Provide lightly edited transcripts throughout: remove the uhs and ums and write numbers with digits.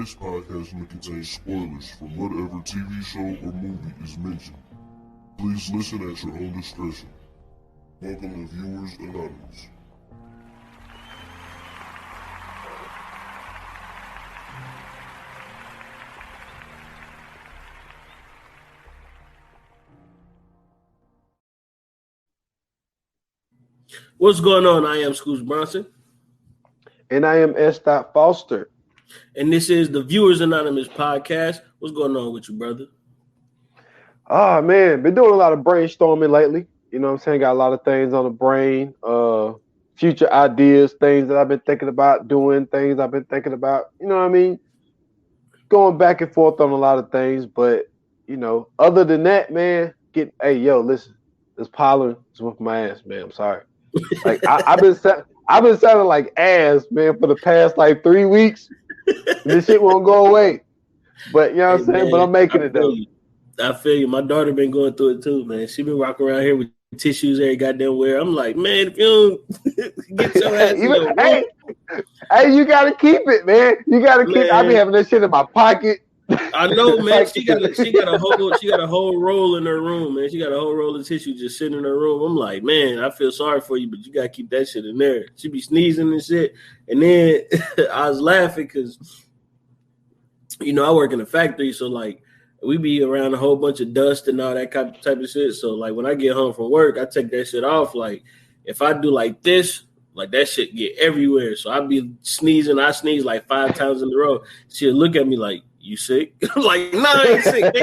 This podcast may contain spoilers from whatever TV show or movie is mentioned. Please listen at your own discretion. Welcome to Viewers Anonymous. What's going on? I am Scoots Bronson. And I am S. Foster. And this is the Viewers Anonymous podcast. What's going on with you, brother? Oh, man. Been doing a lot of brainstorming lately. You know what I'm saying? Got a lot of things on the brain. Future ideas, things that I've been thinking about doing, things I've been thinking about. You know what I mean? Going back and forth on a lot of things. But, you know, other than that, man, listen. This pollen is with my ass, man. I'm sorry. Like I've been sounding like ass, man, for the past like 3 weeks. This shit won't go away. But you know what I'm saying? Man, but I'm making it though. I feel you. My daughter been going through it too, man. She been walking around here with tissues every goddamn where. I'm like, man, if you don't get your ass in your room. Hey, you gotta keep it, man. You gotta keep it. I be having that shit in my pocket. I know, man. She got a whole roll in her room, man. She got a whole roll of tissue just sitting in her room. I'm like, man, I feel sorry for you, but you gotta keep that shit in there. She be sneezing and shit. And then I was laughing because, you know, I work in a factory, so like we be around a whole bunch of dust and all that type of shit. So like when I get home from work, I take that shit off. Like if I do like this, like that shit get everywhere. So I be sneezing. I sneeze like 5 times in a row. She'll look at me like, you sick? I'm like, no, I ain't sick.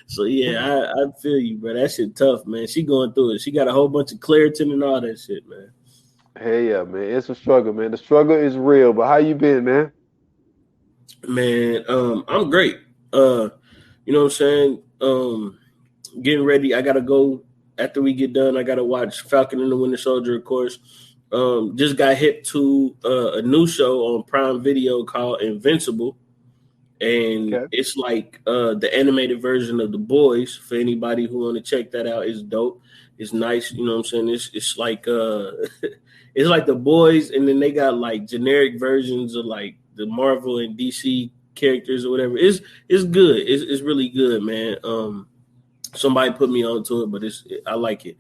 So yeah, I feel you, bro. That shit tough, man. She going through it. She got a whole bunch of Claritin and all that shit, man. Hey, yeah, man. It's a struggle, man. The struggle is real. But how you been, man? Man, I'm great. You know what I'm saying? Getting ready. I gotta go after we get done. I gotta watch Falcon and the Winter Soldier, of course. Just got hit to a new show on Prime Video called Invincible. And It's like the animated version of The Boys. For anybody who want to check that out, it's dope. It's nice, you know what I'm saying? It's like it's like The Boys, and then they got like generic versions of like the Marvel and DC characters or whatever. It's good. It's really good, man. Somebody put me onto it, but I like it.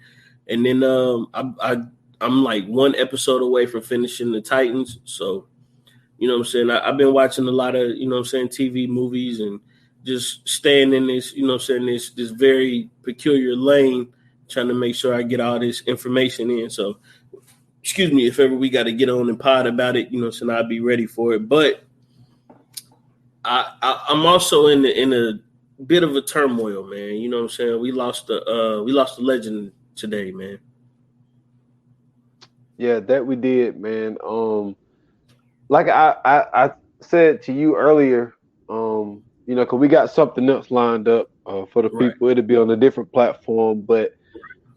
And then I'm like one episode away from finishing the Titans, so. You know what I'm saying? I've been watching a lot of, you know what I'm saying, TV, movies, and just staying in this, you know what I'm saying, this very peculiar lane, trying to make sure I get all this information in. So, excuse me, if ever we got to get on and pod about it, you know what I'm saying, I'll be ready for it. But I'm also in a bit of a turmoil, man. You know what I'm saying? We lost a legend today, man. Yeah, that we did, man. Like I said to you earlier, you know, because we got something else lined up for the people. It'll be on a different platform, but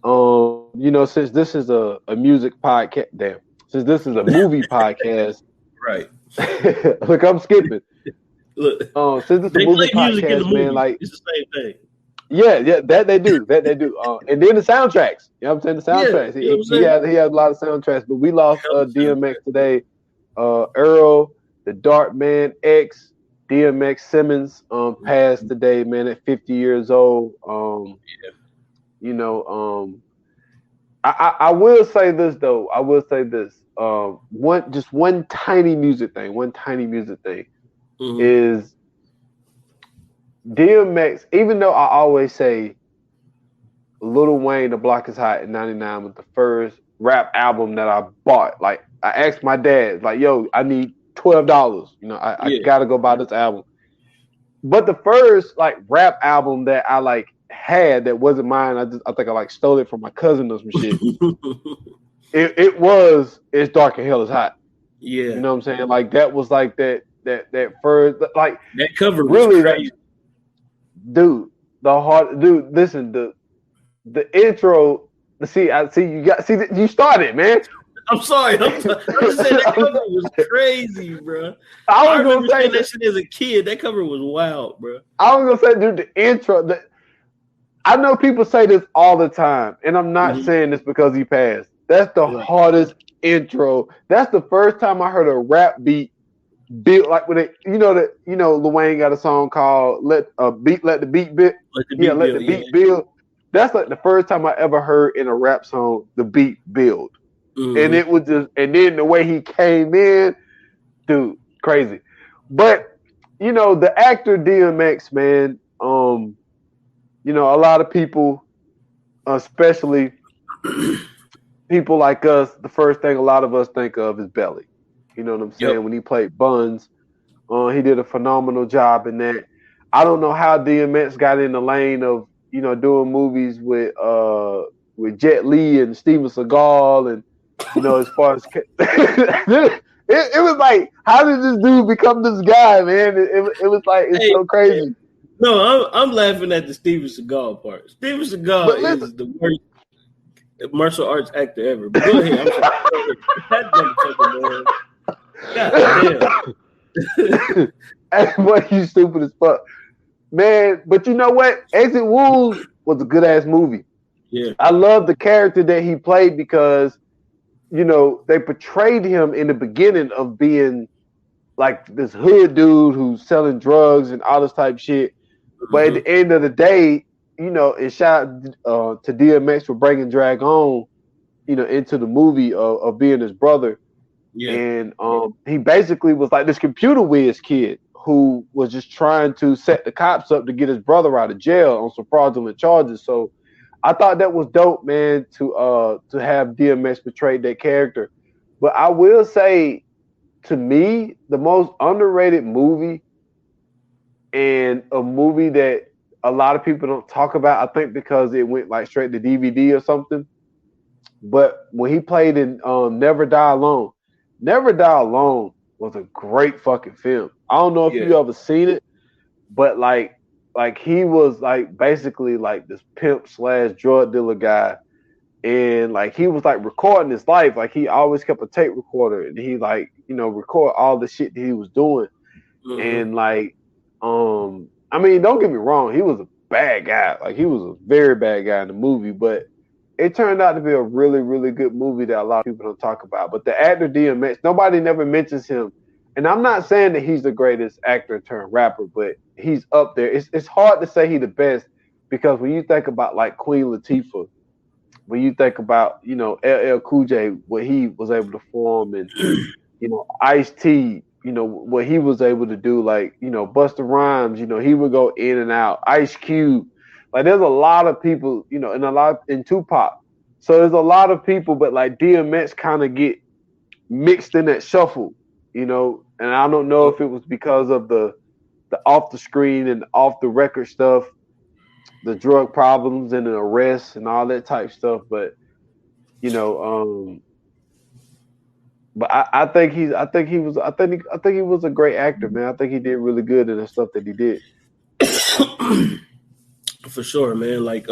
you know, since this is a music podcast, since this is a movie podcast, right? Look, I'm skipping. Look, since this is a movie podcast, man, like it's the same thing. Yeah, that they do. And then the soundtracks. You know what I'm saying? The soundtracks. Yeah, he had a lot of soundtracks, but we lost DMX today. Earl, the Dark Man X, DMX Simmons passed today, man, at 50 years old. You know, I will say this though. One tiny music thing is DMX. Even though I always say Lil Wayne, The Block Is Hot in '99 was the first rap album that I bought. Like I asked my dad, like, yo, I need $12. You know, I gotta go buy this album. But the first like rap album that I like had that wasn't mine, I think I like stole it from my cousin or some shit. It's Dark and Hell Is Hot. Yeah. You know what I'm saying? Like that was like that first, like that cover was really crazy. Listen, the intro. You started, man. I'm sorry. I'm just saying that cover was crazy, bro. I was gonna say that shit as a kid. That cover was wild, bro. I was gonna say, dude, the intro. I know people say this all the time, and I'm not saying this because he passed. That's the hardest intro. That's the first time I heard a rap beat build like when it, Lil Wayne got a song called Let the Beat Build. Like the Yeah, beat Let the bill, yeah. Beat Build. That's like the first time I ever heard in a rap song the beat build. And it was just, and then the way he came in, dude, crazy. But the actor DMX, man, a lot of people, especially people like us, the first thing a lot of us think of is Belly. You know what I'm saying? Yep. When he played Buns, he did a phenomenal job in that. I don't know how DMX got in the lane of doing movies with Jet Li and Steven Seagal, and as far as it was like, how did this dude become this guy, man? It was like, it's Hey, so crazy. no, I'm laughing at the Steven Seagal part. Steven Seagal But listen, is the worst martial arts actor ever. But go ahead. I'm sorry. Go ahead. That motherfucker, man. God damn. boy, you stupid as fuck, man. But you know what? Exit Wounds was a good ass movie. Yeah. I love the character that he played because they portrayed him in the beginning of being like this hood dude who's selling drugs and all this type shit. But at the end of the day, and shout out to DMX for bringing Drag On, into the movie of being his brother. Yeah. And he basically was like this computer whiz kid who was just trying to set the cops up to get his brother out of jail on some fraudulent charges. So I thought that was dope, man, to have DMX portray that character. But I will say, to me, the most underrated movie and a movie that a lot of people don't talk about, I think because it went like straight to DVD or something. But when he played in Never Die Alone, Never Die Alone was a great fucking film. I don't know if you ever seen it, but like he was like basically like this pimp / drug dealer guy, and like he was like recording his life. Like he always kept a tape recorder, and he like record all the shit that he was doing. And like I mean, don't get me wrong, he was a bad guy. Like he was a very bad guy in the movie, but it turned out to be a really, really good movie that a lot of people don't talk about. But the actor DMX, nobody never mentions him. And I'm not saying that he's the greatest actor turned rapper, but he's up there. It's hard to say he's the best because when you think about like Queen Latifah, when you think about, LL Cool J, what he was able to form, and, Ice-T, what he was able to do, like, Busta Rhymes, he would go in and out. Ice Cube. Like there's a lot of people, and a lot in Tupac. So there's a lot of people, but like DMX kind of get mixed in that shuffle, and I don't know if it was because of the off the screen and off the record stuff, the drug problems and the arrests and all that type stuff, but but I think he was a great actor, man. I think he did really good in the stuff that he did. For sure, man. Like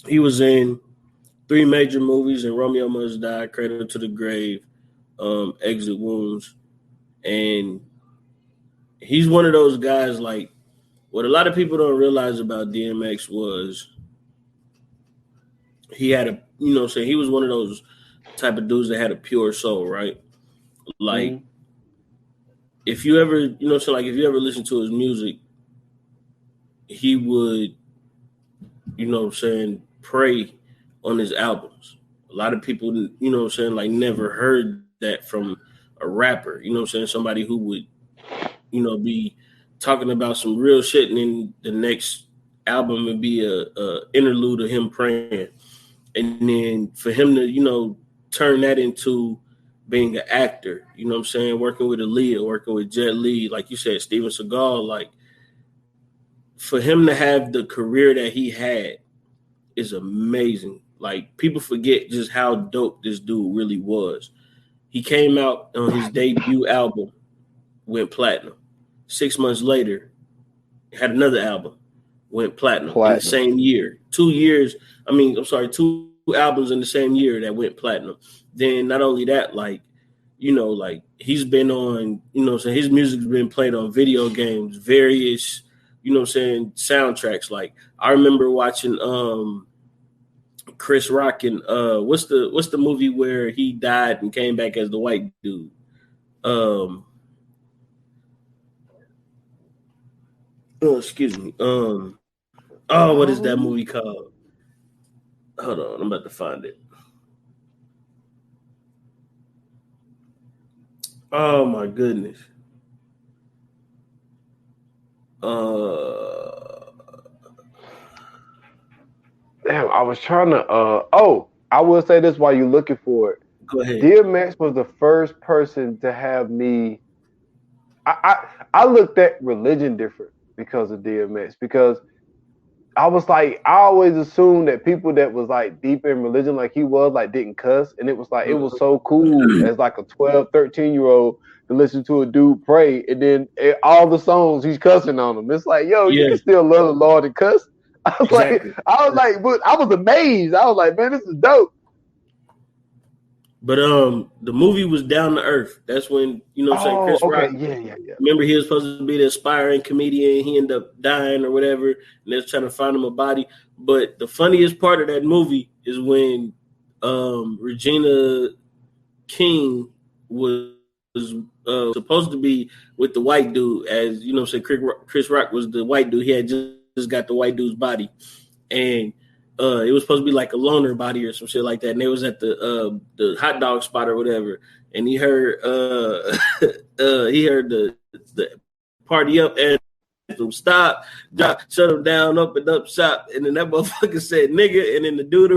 he was in 3 major movies: in Romeo Must Die, Cradle to the Grave, Exit Wounds, and he's one of those guys. Like what a lot of people don't realize about DMX was he had a, he was one of those type of dudes that had a pure soul, right? Like if you ever, like if you ever listen to his music, he would, pray on his albums. A lot of people, like never heard that from a rapper, somebody who would, be talking about some real shit, and then the next album would be a interlude of him praying. And then for him to, turn that into being an actor, working with Aaliyah, working with Jet Li, like you said, Steven Seagal, like for him to have the career that he had is amazing. Like people forget just how dope this dude really was. He came out on his debut album, went platinum. 6 months later, had another album, went platinum. In the same year. 2 years. 2 albums in the same year that went platinum. Then not only that, like, like he's been on, so his music's been played on video games, various, soundtracks. Like I remember watching Chris Rock and what's the movie where he died and came back as the white dude? Oh, excuse me. What is that movie called? Hold on, I'm about to find it. Oh my goodness. Damn, I was trying to. I will say this while you're looking for it. Go ahead. DMX was the first person to have me. I looked at religion different because of DMX because I was like, I always assumed that people that was like deep in religion like he was, like didn't cuss. And it was like, it was so cool as like a 12, 13-year-old to listen to a dude pray. And then all the songs he's cussing on them. It's like, yo, you Yeah, can still love the Lord and cuss. exactly. But I was amazed. I was like, man, this is dope. But the movie was Down to Earth. That's when, I'm saying, Oh, Chris okay. Rock. Yeah. Remember, he was supposed to be the aspiring comedian. He ended up dying or whatever, and they're trying to find him a body. But the funniest part of that movie is when Regina King was supposed to be with the white dude, as say Chris Rock was the white dude. He had just got the white dude's body, and it was supposed to be like a loner body or some shit like that. And they was at the hot dog spot or whatever, and he heard the party up and stop, drop, shut him down, up and up, shop. And then that motherfucker said nigga, and then the dude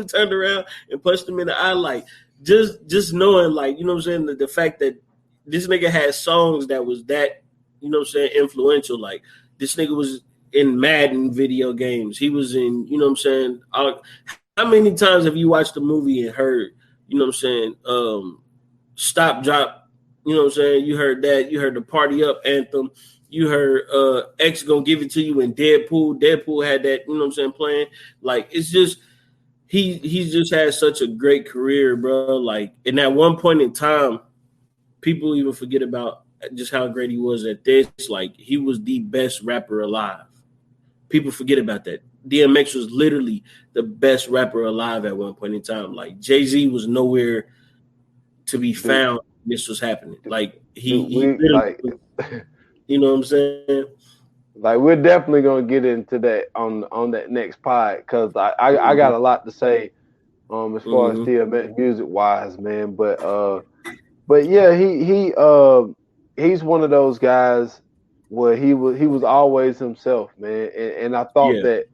turned around and punched him in the eye. Like, just knowing, like, the fact that this nigga had songs that was that, influential. Like, this nigga was in Madden video games. He was in, how many times have you watched a movie and heard, stop, drop, you heard that, you heard the party up anthem, you heard X gonna give it to you in Deadpool had that, playing. Like, it's just, he's just had such a great career, bro. Like, in at one point in time, people even forget about just how great he was at this. Like, he was the best rapper alive. People forget about that. DMX was literally the best rapper alive at one point in time. Like, Jay-Z was nowhere to be found when this was happening. Like, he literally, you know what I'm saying? Like, we're definitely gonna get into that on that next pod because I got a lot to say as far as DMX music wise, man. But yeah, he's one of those guys where he was always himself, man. And I thought that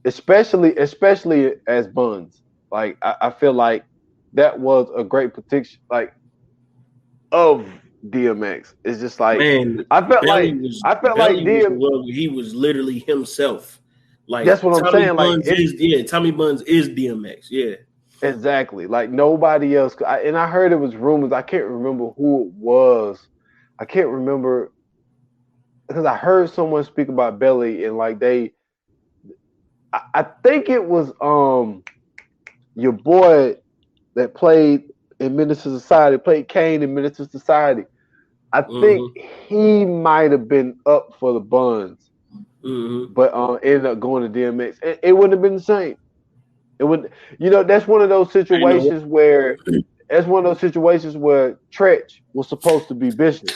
especially as Buns, like I feel like that was a great prediction, like, of DMX. It's just like, man, I felt like he was literally himself. Like, that's what I'm saying. Tommy Buns is DMX. Yeah, exactly. Like, nobody else. And I heard it was rumors. I can't remember who it was. I can't remember because I heard someone speak about Belly and like I think it was your boy that played in Menace to Society, played Kane in Menace to Society. I think he might have been up for the Buns, but ended up going to DMX. It wouldn't have been the same. It would, that's one of those situations where Tretch was supposed to be Bishop.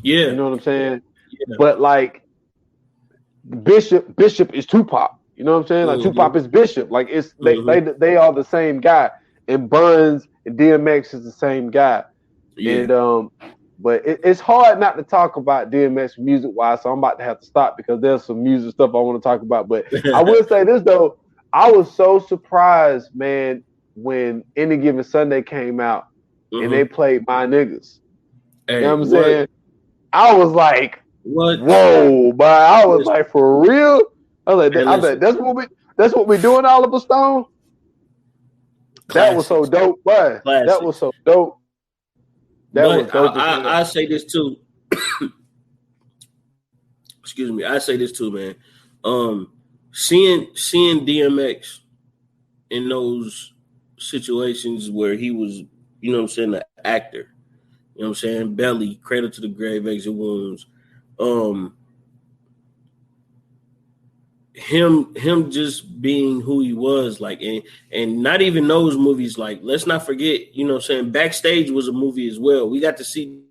Yeah, you know what I'm saying. Yeah. But like, Bishop is Tupac. You know what I'm saying? Like, Tupac is Bishop. Like, it's they are the same guy. And Buns and DMX is the same guy. Yeah. And but it's hard not to talk about DMX music wise, so I'm about to have to stop because there's some music stuff I want to talk about. But I will say this though, I was so surprised, man, when Any Given Sunday came out and they played My Niggas. Hey, you know what I'm saying? I was like, what? Whoa, but I was like, for real? I was like, I bet that's what we doing, Oliver Stone. That was so dope, but that was so dope. That was dope. I say this too. Excuse me. I say this too, man. Seeing DMX in those situations where he was, an actor. You know what I'm saying? Belly, Cradle to the Grave, Exit Wounds. Him just being who he was, like, and not even those movies, like, let's not forget, Backstage was a movie as well. We got to see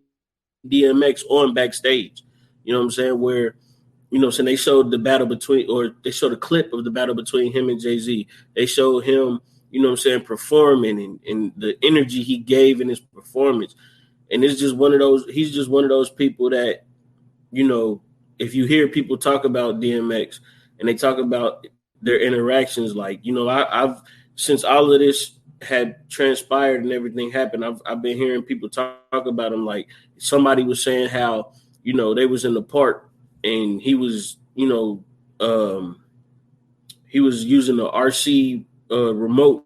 DMX on Backstage, where you know, so they showed the battle between, or they showed a clip of the battle between him and Jay-Z. They showed him, you know what I'm saying, performing and the energy he gave in his performance. And it's just one of those, he's just one of those people that, you know, if you hear people talk about DMX and they talk about their interactions, like, you know, I've since all of this had transpired and everything happened, I've been hearing people talk about him. Like somebody was saying how, you know, they was in the park and he was, you know, he was using the RC remote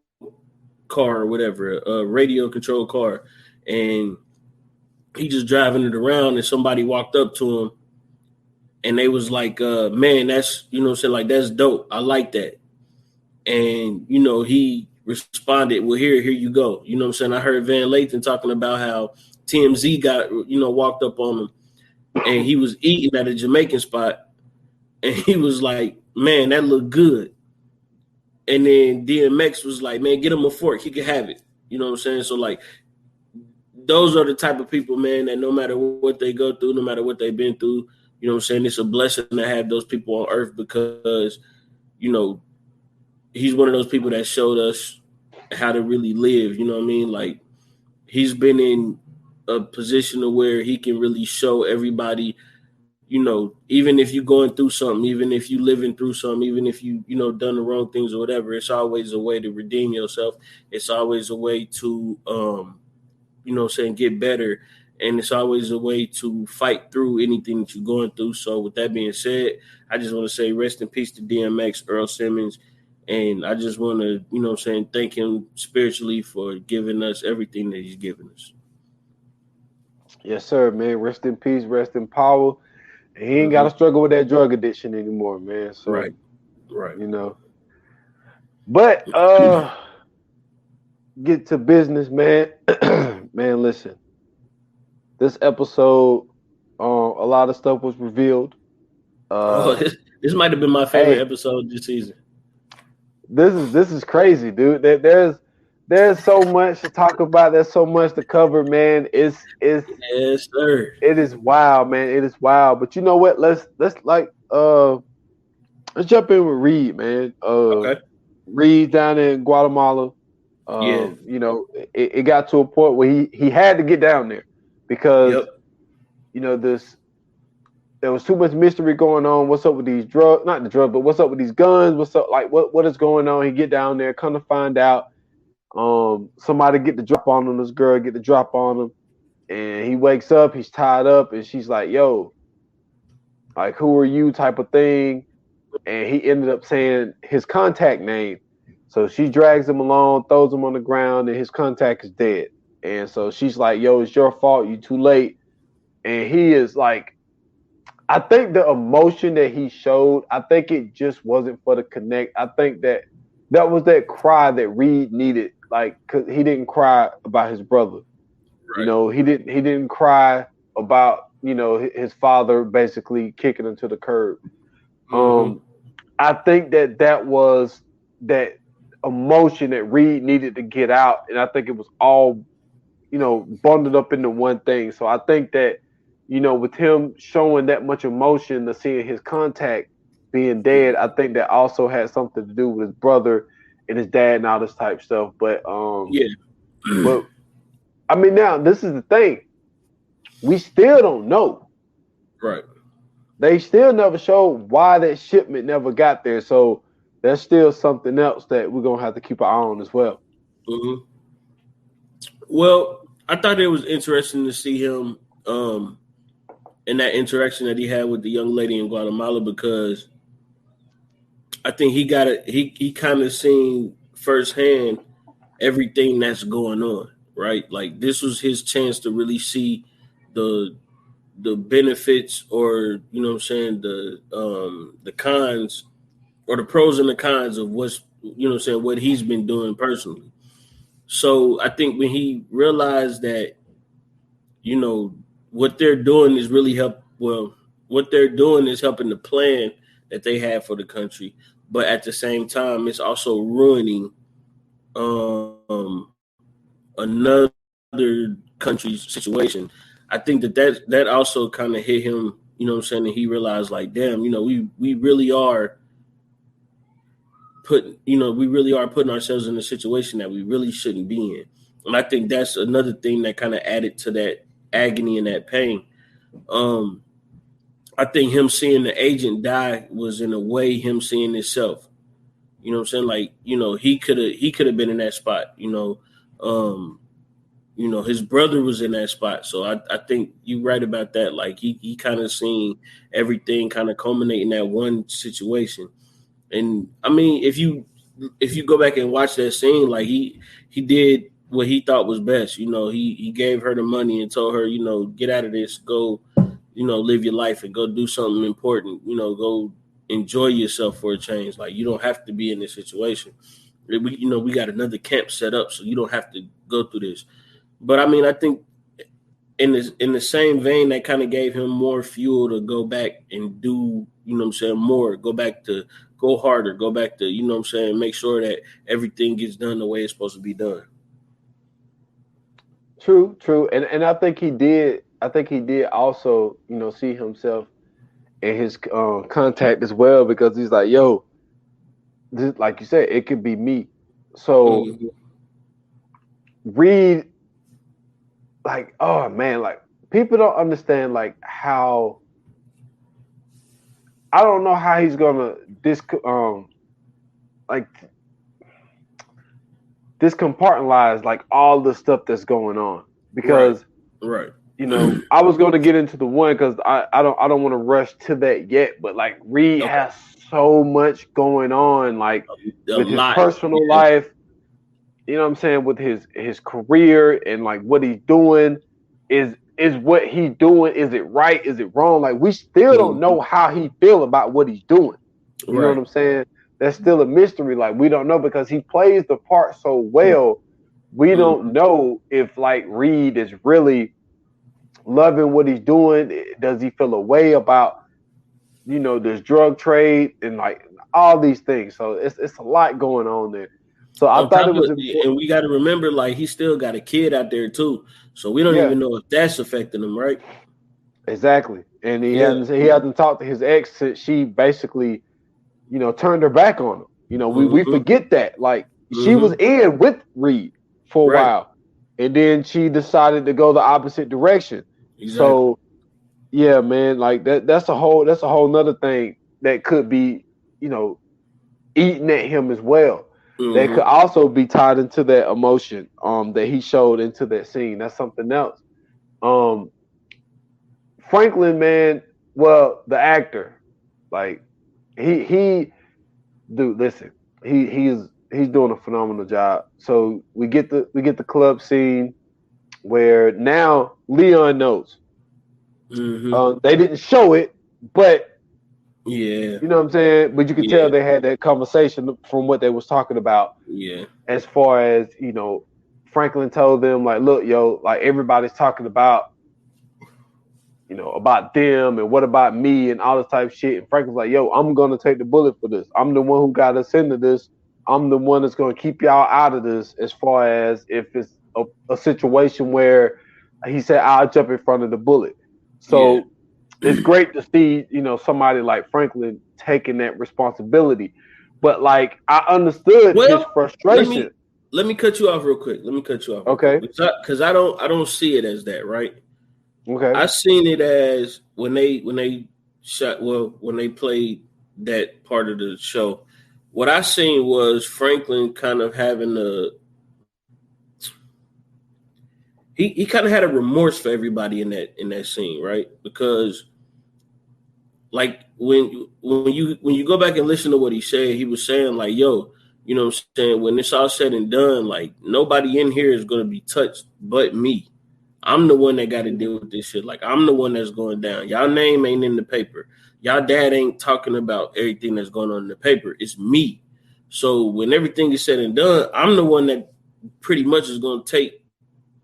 car or whatever, a radio controlled car, and he just driving it around, and somebody walked up to him and they was like, man, that's, you know what I'm saying, like, that's dope. I like that. And, you know, he responded, well, here you go. You know what I'm saying? I heard Van Lathan talking about how TMZ got, you know, walked up on him and he was eating at a Jamaican spot and he was like, man, that looked good. And then DMX was like, man, get him a fork. He can have it. You know what I'm saying? So, like, those are the type of people, man, that no matter what they go through, no matter what they've been through, you know what I'm saying, it's a blessing to have those people on earth because, you know, he's one of those people that showed us how to really live. You know what I mean? Like, he's been in a position to where he can really show everybody, you know, even if you're going through something, even if you're living through something, even if you know, done the wrong things or whatever, it's always a way to redeem yourself. It's always a way to, you know what I'm saying, get better. And it's always a way to fight through anything that you're going through. So with that being said, I just want to say rest in peace to DMX, Earl Simmons. And I just want to, you know what I'm saying, thank him spiritually for giving us everything that he's given us. Yes, sir, man. Rest in peace, rest in power. And he ain't got to struggle with that drug addiction anymore, man. So, right. You know. But get to business, man. Man, listen. This episode, a lot of stuff was revealed. This might have been my favorite episode this season. This is crazy, dude. There's so much to talk about. There's so much to cover, man. It's yes, sir. It is wild, man. It is wild. But you know what? Let's jump in with Reed, man. Okay. Reed down in Guatemala. You know, it got to a point where he had to get down there because you know, there was too much mystery going on. What's up with these drugs? Not the drugs, but what's up with these guns? What's up? Like, what is going on? He get down there, come to find out, somebody get the drop on him. This girl get the drop on him, and he wakes up. He's tied up, and she's like, "Yo, like, who are you?" type of thing. And he ended up saying his contact name. So she drags him along, throws him on the ground, and his contact is dead. And so she's like, "Yo, it's your fault. You too late." And he is like, I think the emotion that he showed, I think it just wasn't for the connect. I think that was that cry that Reed needed, like, cause he didn't cry about his brother. Right. You know, he didn't cry about, you know, his father basically kicking him to the curb. I think that was that emotion that Reed needed to get out, and I think it was all, you know, bundled up into one thing. So I think that, you know, with him showing that much emotion to seeing his contact being dead, I think that also had something to do with his brother and his dad and all this type of stuff. But but I mean, now this is the thing. We still don't know. Right. They still never showed why that shipment never got there. So there's still something else that we're gonna have to keep an eye on as well. Mm-hmm. Well, I thought it was interesting to see him in that interaction that he had with the young lady in Guatemala, because I think he kind of seen firsthand everything that's going on, right? Like, this was his chance to really see the benefits, or, you know what I'm saying, the cons, or the pros and the cons of what's, you know what I'm saying, what he's been doing personally. So I think when he realized that, you know, what they're doing is really what they're doing is helping the plan that they have for the country, but at the same time, it's also ruining another country's situation. I think that also kind of hit him You know what I'm saying? And he realized, like, damn, you know, we really are putting ourselves in a situation that we really shouldn't be in. And I think that's another thing that kind of added to that agony and that pain. I think him seeing the agent die was in a way him seeing himself. You know what I'm saying? Like, you know, he could have been in that spot, his brother was in that spot. So I think you're right about that. Like he kind of seen everything kind of culminate in that one situation. And I mean, if you go back and watch that scene, like he did what he thought was best. You know, he gave her the money and told her, you know, get out of this, go, you know, live your life and go do something important. You know, go enjoy yourself for a change. Like you don't have to be in this situation. We got another camp set up, so you don't have to go through this. But I mean, I think in the same vein, that kind of gave him more fuel to go back and do, you know what I'm saying, more, go harder, go back to, you know what I'm saying, make sure that everything gets done the way it's supposed to be done. True. And I think he did also, you know, see himself in his contact as well, because he's like, yo, this, like you said, it could be me. So Reed, like, oh man, like people don't understand like how, I don't know how he's gonna compartmentalize like all the stuff that's going on, because right. You know, I was going to get into the one because I don't want to rush to that yet, but like Reed has so much going on, like with his personal life, you know what I'm saying, with his career and like what he's doing. Is what he's doing, is it right, is it wrong? Like we still don't know how he feel about what he's doing. You know what I'm saying? That's still a mystery. Like we don't know, because he plays the part so well. We don't know if like Reed is really loving what he's doing. Does he feel a way about, you know, this drug trade and like all these things? So it's a lot going on there. So I thought it was important. And we got to remember, like, he still got a kid out there too, so we don't even know if that's affecting him, right? Exactly. And he hasn't talked to his ex since she basically, you know, turned her back on him. You know, we forget that. Like she was in with Reed for a while, and then she decided to go the opposite direction. Exactly. So yeah, man, like that's a whole nother thing that could be, you know, eating at him as well. That could also be tied into that emotion that he showed into that scene. That's something else. Franklin, man, well, the actor, like he dude, listen, he's doing a phenomenal job. So we get the club scene where now Leon knows. They didn't show it, but you know what I'm saying? But you could tell they had that conversation from what they was talking about. Yeah. As far as, you know, Franklin told them, like, look, yo, like everybody's talking about, you know, about them and what about me and all this type of shit. And Franklin's like, yo, I'm going to take the bullet for this. I'm the one who got us into this. I'm the one that's going to keep y'all out of this, as far as if it's a situation where he said, I'll jump in front of the bullet. So it's great to see, you know, somebody like Franklin taking that responsibility. But like, I understood his frustration. Let me cut you off real quick. Okay. Because I don't see it as that, right? Okay. I seen it as when they played that part of the show. What I seen was Franklin kind of having he kind of had a remorse for everybody in that scene, right? Because like when you go back and listen to what he said, he was saying like, yo, you know what I'm saying, when it's all said and done, like nobody in here is going to be touched but me. I'm the one that got to deal with this shit. Like I'm the one that's going down. Y'all name ain't in the paper. Y'all dad ain't talking about everything that's going on in the paper. It's me. So when everything is said and done, I'm the one that pretty much is going to take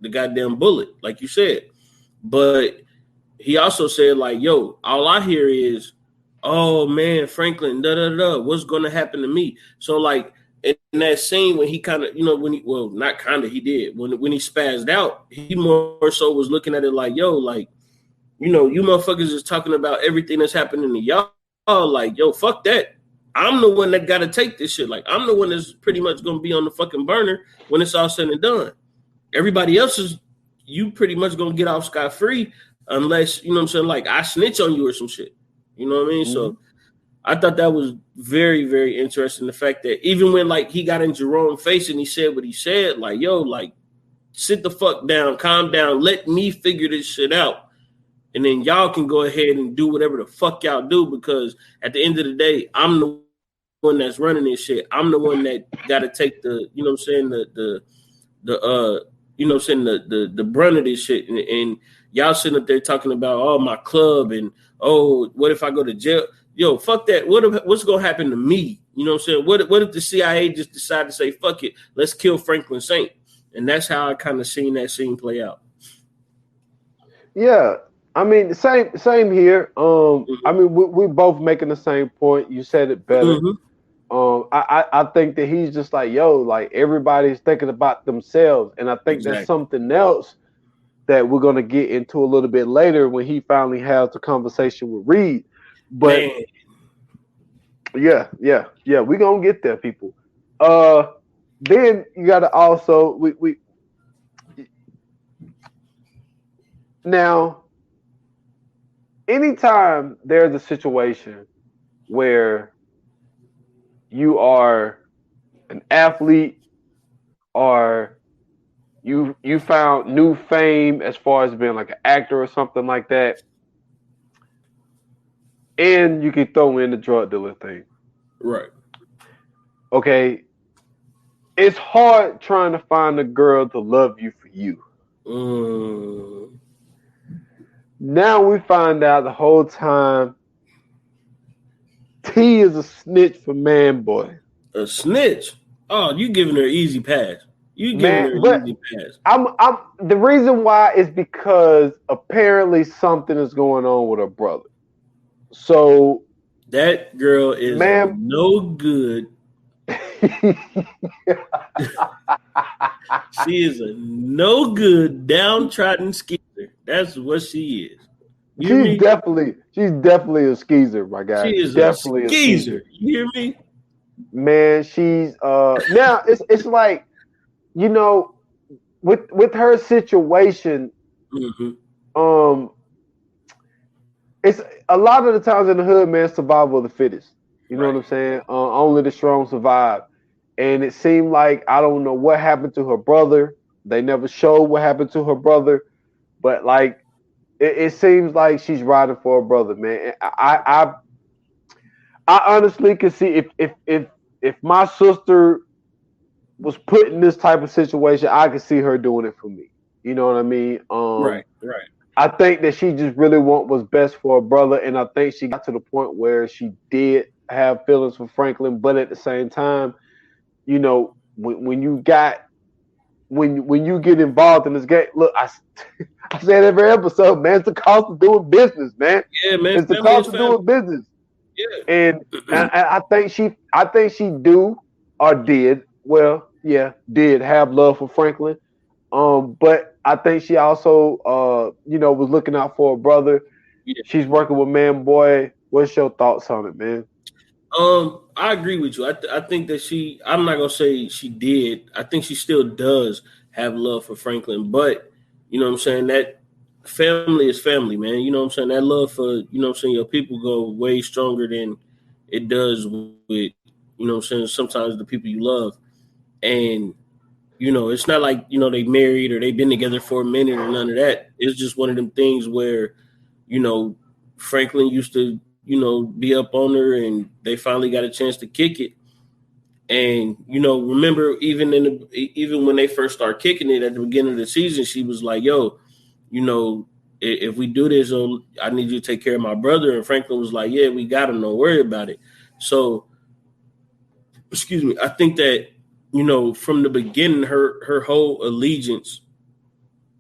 the goddamn bullet, like you said. But he also said, like, yo, all I hear is, oh, man, Franklin, what's going to happen to me? So, like, in that scene when he kind of, you know, not kind of, he did. When he spazzed out, he more so was looking at it like, yo, like, you motherfuckers is talking about everything that's happening to y'all. Like, yo, fuck that. I'm the one that got to take this shit. Like, I'm the one that's pretty much going to be on the fucking burner when it's all said and done. Everybody else is, you pretty much going to get off scot-free unless, you know what I'm saying, like, I snitch on you or some shit. You know what I mean? Mm-hmm. So I thought that was very, very interesting. The fact that even when, like, he got in Jerome's face and he said what he said, like, yo, like, sit the fuck down, calm down, let me figure this shit out. And then y'all can go ahead and do whatever the fuck y'all do, because at the end of the day, I'm the one that's running this shit. I'm the one that got to take the, you know what I'm saying, the you know what I'm saying, the brunt of this shit. And y'all sitting up there talking about, oh, my club, and, oh, what if I go to jail? Yo, fuck that. What's going to happen to me? You know what I'm saying? What if the CIA just decide to say, fuck it, let's kill Franklin Saint? And that's how I kind of seen that scene play out. Yeah. I mean, same here. I mean, we're both making the same point. You said it better. I think that he's just like, yo, like, everybody's thinking about themselves, and I think that's something else that we're gonna get into a little bit later when he finally has the conversation with Reed. But yeah, we're gonna get there, people. Then you gotta also we now. Anytime there's a situation where you are an athlete or you found new fame as far as being like an actor or something like that, and you can throw in the drug dealer thing. Right. Okay. It's hard trying to find a girl to love you for you. Now we find out the whole time T is a snitch for Man Boy. A snitch? Oh, you giving her easy pass. You giving her easy pass. I'm the reason why is because apparently something is going on with her brother. So that girl is no good. She is a no good, downtrodden skeezer. That's what she is. She's definitely a skeezer, my guy. She is definitely a skeezer. You hear me? Man, she's now it's like, you know, with her situation, it's a lot of the times in the hood, man, survival of the fittest. You know what I'm saying? Only the strong survive. And it seemed like, I don't know what happened to her brother. They never showed what happened to her brother, but like, it seems like she's riding for her brother, man. I honestly could see if my sister was put in this type of situation, I could see her doing it for me. You know what I mean? Right. I think that she just really want what's best for her brother, and I think she got to the point where she did have feelings for Franklin, but at the same time, you know, when you get involved in this game, look, I say it every episode, man, it's the cost of doing business, man. Yeah, man. It's the cost of doing business. Yeah. And I think she did have love for Franklin. But I think she also was looking out for her brother. Yeah. She's working with Man Boy. What's your thoughts on it, man? I agree with you. I think that I'm not gonna say she did. I think she still does have love for Franklin, but you know what I'm saying, that family is family, man. You know what I'm saying? That love for, you know what I'm saying, your people go way stronger than it does with, you know what I'm saying, sometimes the people you love. And, you know, it's not like, you know, they married or they've been together for a minute or none of that. It's just one of them things where, you know, Franklin used to, you know, be up on her, and they finally got a chance to kick it. And, you know, remember, even when they first started kicking it at the beginning of the season, she was like, yo, you know, if we do this, I need you to take care of my brother. And Franklin was like, yeah, we got him. Don't worry about it. So, excuse me, I think that, you know, from the beginning, her whole allegiance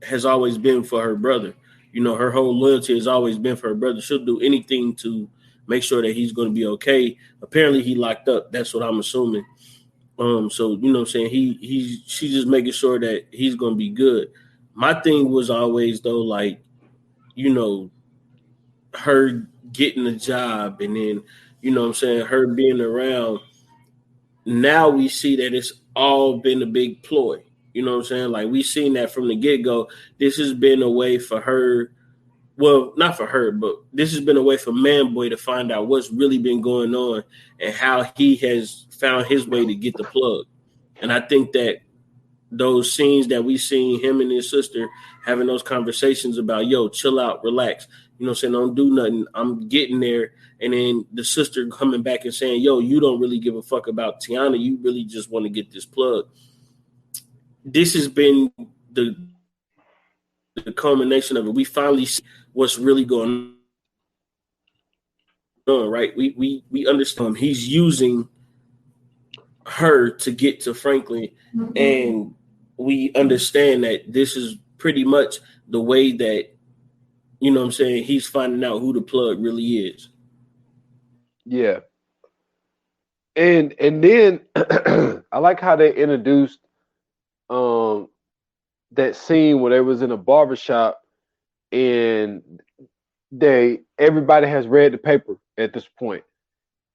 has always been for her brother. You know, her whole loyalty has always been for her brother. She'll do anything to make sure that he's going to be okay. Apparently he locked up. That's what I'm assuming. So, you know what I'm saying? She's just making sure that he's going to be good. My thing was always, though, like, you know, her getting a job, and then you know what I'm saying, her being around. Now we see that it's all been a big ploy. You know what I'm saying? Like we seen that from the get go. This has been a way for her. Well, not for her, but this has been a way for Manboy to find out what's really been going on and how he has found his way to get the plug. And I think that those scenes that we seen him and his sister having those conversations about, yo, chill out, relax. You know what I'm saying? Don't do nothing. I'm getting there. And then the sister coming back and saying, yo, you don't really give a fuck about Tiana. You really just want to get this plug. This has been the culmination of it. We finally see what's really going on, right? We understand he's using her to get to Franklin, and we understand that this is pretty much the way that, you know what I'm saying, he's finding out who the plug really is. Yeah. And then I like how they introduced that scene where they was in a barbershop and everybody has read the paper at this point.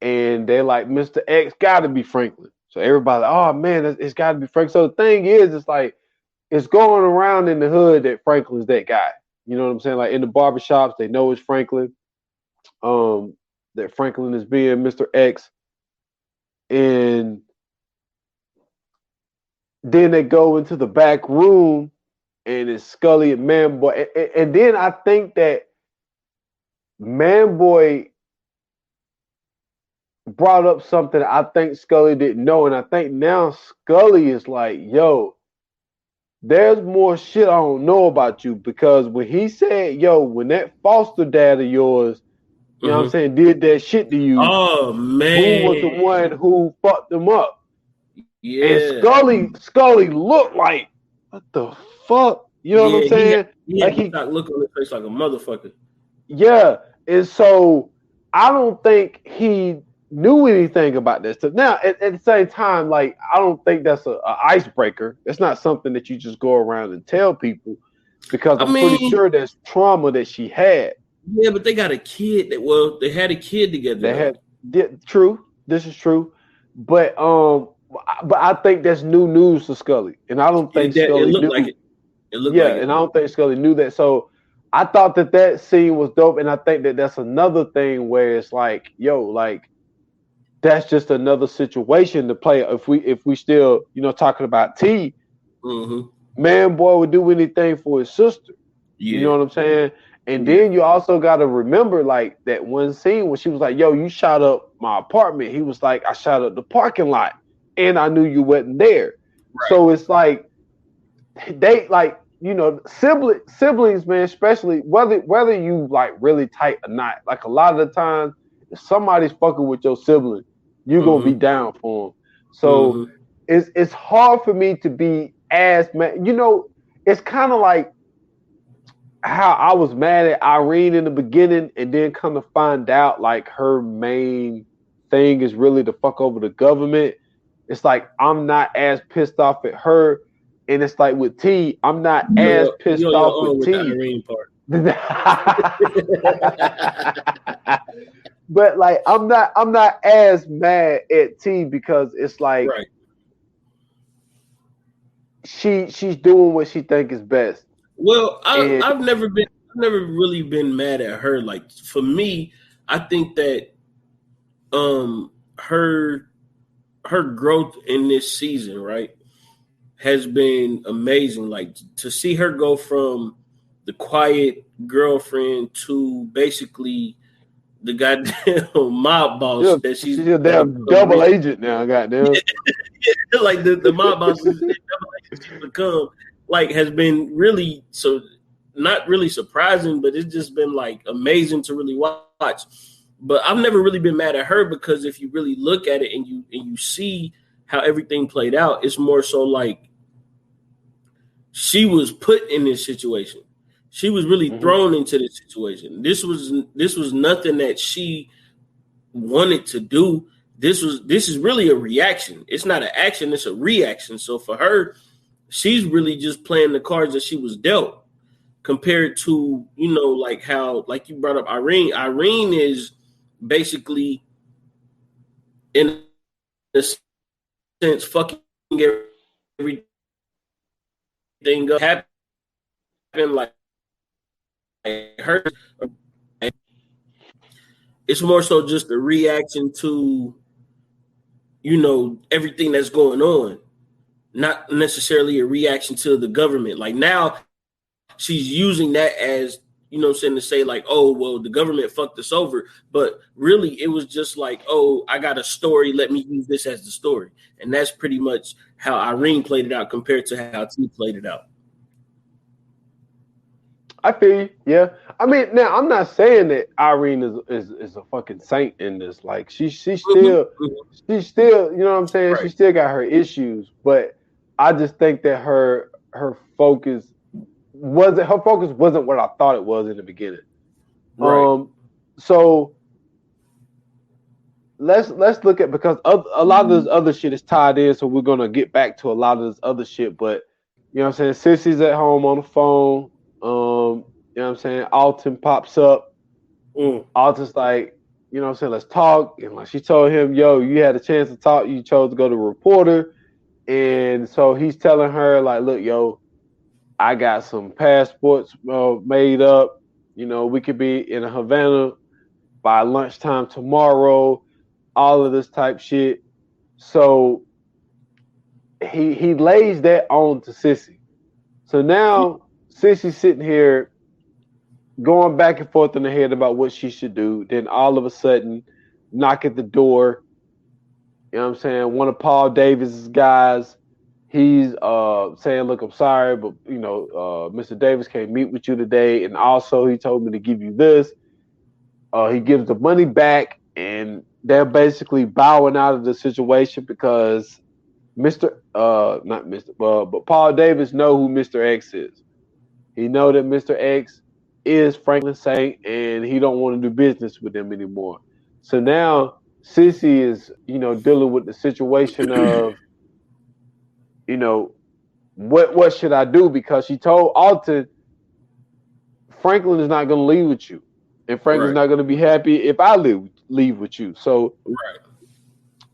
And they're like, Mr. X gotta be Franklin. So everybody like, oh man, it's gotta be Franklin. So the thing is, it's like it's going around in the hood that Franklin's that guy. You know what I'm saying? Like in the barbershops, they know it's Franklin. That Franklin is being Mr. X. And then they go into the back room and it's Scully and Manboy. And then I think that Manboy brought up something I think Scully didn't know. And I think now Scully is like, yo, there's more shit I don't know about you. Because when he said, yo, when that foster dad of yours, you know what I'm saying, did that shit to you, oh man, who was the one who fucked them up? Yeah. And Scully looked like, what the fuck? You know what I'm saying? Like he look on his face like a motherfucker. Yeah. And so I don't think he knew anything about this stuff. Now, at the same time, like, I don't think that's a icebreaker. It's not something that you just go around and tell people, because I'm pretty sure there's trauma that she had. Yeah, but they got a kid they had a kid together. True. This is true. But I think that's new news to Scully. And I don't think Scully knew. Like it. It looked like it. And I don't think Scully knew that. So I thought that scene was dope. And I think that that's another thing where it's like, yo, like, that's just another situation to play. If we still, you know, talking about T, Manboy would do anything for his sister. Yeah. You know what I'm saying? And then you also got to remember, like, that one scene when she was like, yo, you shot up my apartment. He was like, I shot up the parking lot and I knew you wasn't there. Right. So it's like, they, like, you know, siblings, man, especially whether you like really tight or not, like a lot of the times, if somebody's fucking with your sibling, you're going to be down for them. So it's hard for me to be as mad. You know, it's kind of like how I was mad at Irene in the beginning, and then come to find out like her main thing is really to fuck over the government. It's like I'm not as pissed off at her, and it's like with T, I'm not as pissed off with T. The Irene part. But like I'm not as mad at T, because it's like she's doing what she think is best. Well, I've never really been mad at her. Like, for me, I think that her growth in this season, right, has been amazing. Like, to see her go from the quiet girlfriend to basically the goddamn mob boss that she's a damn double agent now, goddamn. Yeah, like the mob boss is the double agent she's become. Like, has been really, so not really surprising, but it's just been like amazing to really watch. But I've never really been mad at her, because if you really look at it and you see how everything played out, it's more so like she was put in this situation. She was really thrown into this situation. This was nothing that she wanted to do. This is really a reaction. It's not an action, it's a reaction. So for her, she's really just playing the cards that she was dealt. compared to, you know, like how, like you brought up Irene. Irene is basically, in a sense, fucking everything up. Happened like her. It's more so just a reaction to, you know, everything that's going on, not necessarily a reaction to the government. Like now, she's using that as, you know what I'm saying, to say like, oh, well, the government fucked us over. But really, it was just like, oh, I got a story. Let me use this as the story. And that's pretty much how Irene played it out compared to how T played it out. I feel you. Yeah. I mean, now I'm not saying that Irene is a fucking saint in this. Like she's still, you know what I'm saying? Right. She still got her issues, but I just think that her focus wasn't what I thought it was in the beginning. Right. So let's look at, because a lot of this other shit is tied in, so we're gonna get back to a lot of this other shit. But you know what I'm saying? Sissy's at home on the phone. You know what I'm saying? Alton pops up. Alton's like, you know what I'm saying, let's talk. And like she told him, yo, you had a chance to talk. You chose to go to reporter. And so he's telling her, like, look, yo, I got some passports made up. You know, we could be in Havana by lunchtime tomorrow. All of this type shit. So he lays that on to Sissy. So now Sissy's sitting here going back and forth in her head about what she should do. Then all of a sudden, knock at the door. You know what I'm saying? One of Paul Davis's guys, he's saying, look, I'm sorry, but, you know, Mr. Davis can't meet with you today. And also he told me to give you this. He gives the money back, and they're basically bowing out of the situation because but Paul Davis know who Mr. X is. He know that Mr. X is Franklin Saint, and he don't want to do business with them anymore. So now Sissy is, you know, dealing with the situation of, you know, what should I do? Because she told Alton, Franklin is not going to leave with you, and Franklin's not going to be happy if I leave with you. So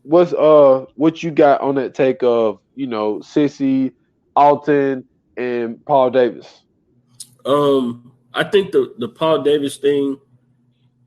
what's what you got on that take of, you know, Sissy, Alton, and Paul Davis? I think the Paul Davis thing,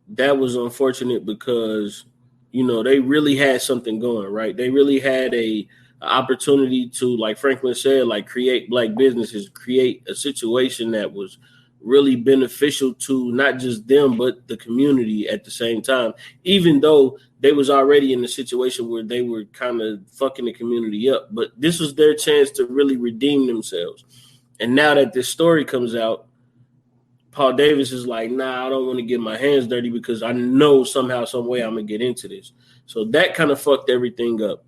that was unfortunate because, you know, they really had something going, right? They really had a opportunity to, like Franklin said, like create black businesses, create a situation that was really beneficial to not just them, but the community at the same time, even though they was already in a situation where they were kind of fucking the community up. But this was their chance to really redeem themselves. And now that this story comes out, Paul Davis is like, nah, I don't want to get my hands dirty because I know somehow, some way I'm going to get into this. So that kind of fucked everything up.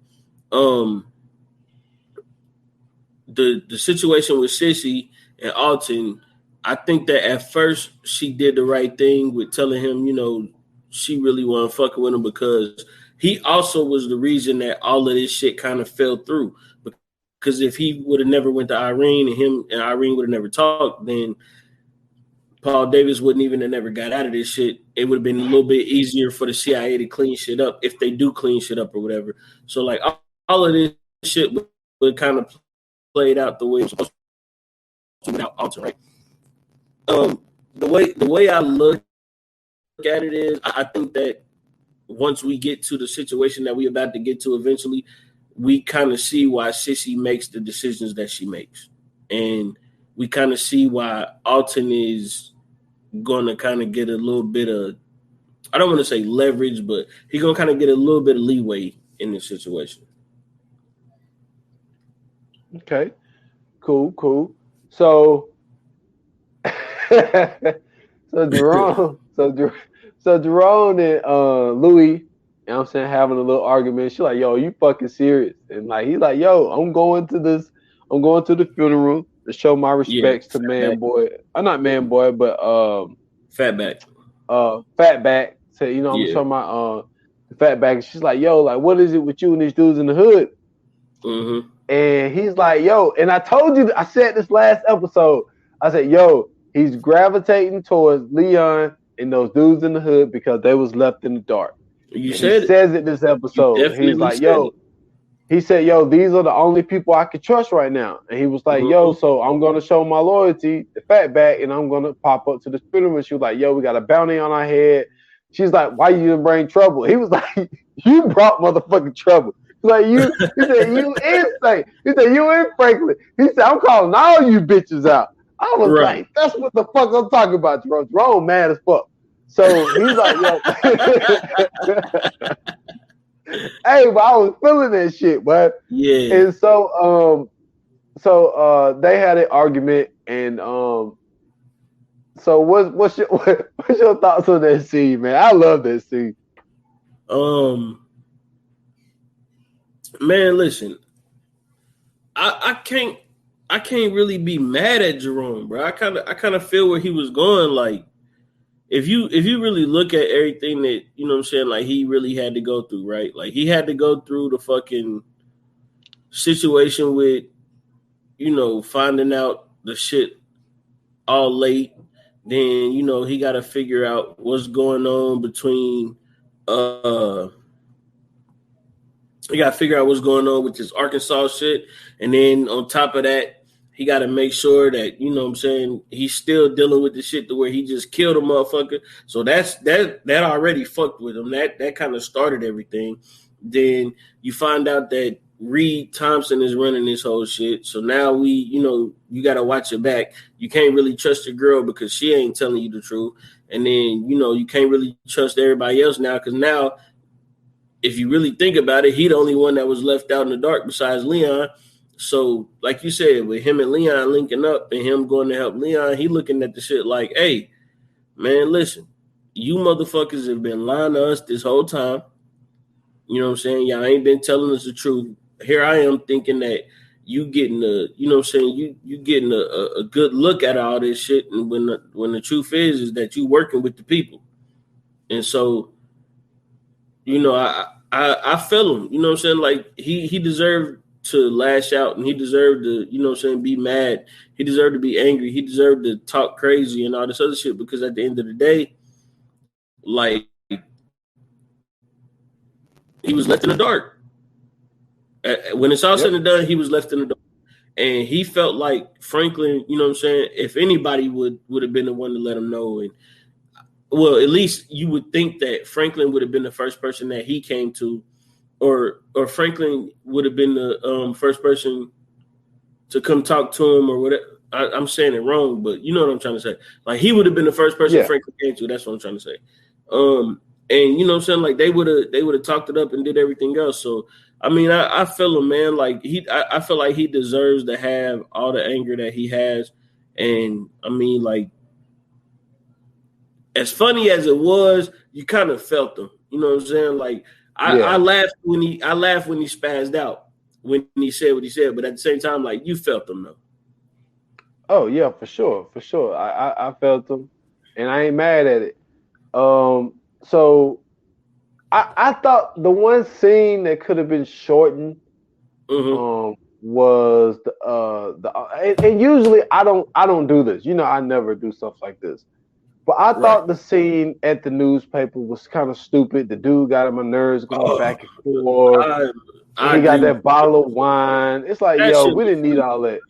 The situation with Sissy and Alton, I think that at first she did the right thing with telling him, you know, she really wasn't fucking with him because he also was the reason that all of this shit kind of fell through. Because if he would have never went to Irene and him and Irene would have never talked, then Paul Davis wouldn't even have never got out of this shit. It would have been a little bit easier for the CIA to clean shit up if they do clean shit up or whatever. So like all of this shit would kind of played out the way it's supposed to without Alton, right? The way I look at it is, I think that once we get to the situation that we're about to get to eventually, we kind of see why Sissy makes the decisions that she makes. And we kind of see why Alton is going to kind of get a little bit of, I don't want to say leverage, but he's going to kind of get a little bit of leeway in this situation. Okay, cool. So, Jerome and Louis, you know what I'm saying, having a little argument. She's like, yo, you fucking serious? And like, he's like, yo, I'm going to the funeral to show my respects to Man Boy. Not Man Boy, but Fatback. Fatback. So, you know, I'm gonna show my Fatback. And she's like, yo, like, what is it with you and these dudes in the hood? Mm-hmm. And he's like, yo, and I told you, I said this last episode. I said, yo, He's gravitating towards Leon and those dudes in the hood because they was left in the dark. You and said he says it this episode. He's like, yo, he said, yo, these are the only people I can trust right now. And he was like, yo, so I'm going to show my loyalty, the fatback, and I'm going to pop up to the spinner. And she was like, yo, we got a bounty on our head. She's like, why you didn't bring trouble? He was like, you brought motherfucking trouble. He's like, he said, you in St. He said, you in Franklin. He said, I'm calling all you bitches out. I was like, that's what the fuck I'm talking about, Jerome. Jerome mad as fuck. So he's like, yo. Hey, but I was feeling that shit, but yeah. And so they had an argument, and so what's your thoughts on that scene, man? I love that scene. Man, listen, I can't really be mad at Jerome, bro. I kind of feel where he was going. Like, if you really look at everything that, you know what I'm saying, like, he really had to go through, right? Like, he had to go through the fucking situation with, you know, finding out the shit all late. Then, you know, he got to figure out what's going on between he got to figure out what's going on with this Arkansas shit. And then on top of that, he got to make sure that, you know what I'm saying, he's still dealing with the shit to where he just killed a motherfucker. So that already fucked with him. That kind of started everything. Then you find out that Reed Thompson is running this whole shit. So now you got to watch your back. You can't really trust your girl because she ain't telling you the truth. And then, you know, you can't really trust everybody else now because now, if you really think about it, he the only one that was left out in the dark besides Leon. So, like you said, with him and Leon linking up and him going to help Leon, he looking at the shit like, hey, man, listen, you motherfuckers have been lying to us this whole time. You know what I'm saying? Y'all ain't been telling us the truth. Here I am thinking that you getting you know what I'm saying, you getting a good look at all this shit. And when the truth is that you working with the people. And so, you know, I feel him. You know what I'm saying? Like, he deserved to lash out, and he deserved to, you know what I'm saying, be mad. He deserved to be angry. He deserved to talk crazy and all this other shit because at the end of the day, like, he was left in the dark. When it's all said and done, he was left in the dark. And he felt like Franklin, you know what I'm saying, if anybody would have been the one to let him know. And well, at least you would think that Franklin would have been the first person that he came to, or Franklin would have been the first person to come talk to him or whatever. I'm saying it wrong, but you know what I'm trying to say. Like, he would have been the first person Franklin came to. That's what I'm trying to say. And you know what I'm saying? Like, they would have talked it up and did everything else. So, I mean, I feel him, man. Like, I feel like he deserves to have all the anger that he has. And I mean, like, as funny as it was, you kind of felt him. You know what I'm saying? Like, I laughed when he spazzed out when he said what he said, but at the same time, like, you felt him though. Oh yeah, for sure. I felt him, and I ain't mad at it. So I thought the one scene that could have been shortened was and usually I don't do this. You know, I never do stuff like this. But I thought the scene at the newspaper was kind of stupid. The dude got on my nerves going back and forth. He got that bottle of wine. It's like, yo, we didn't need all that.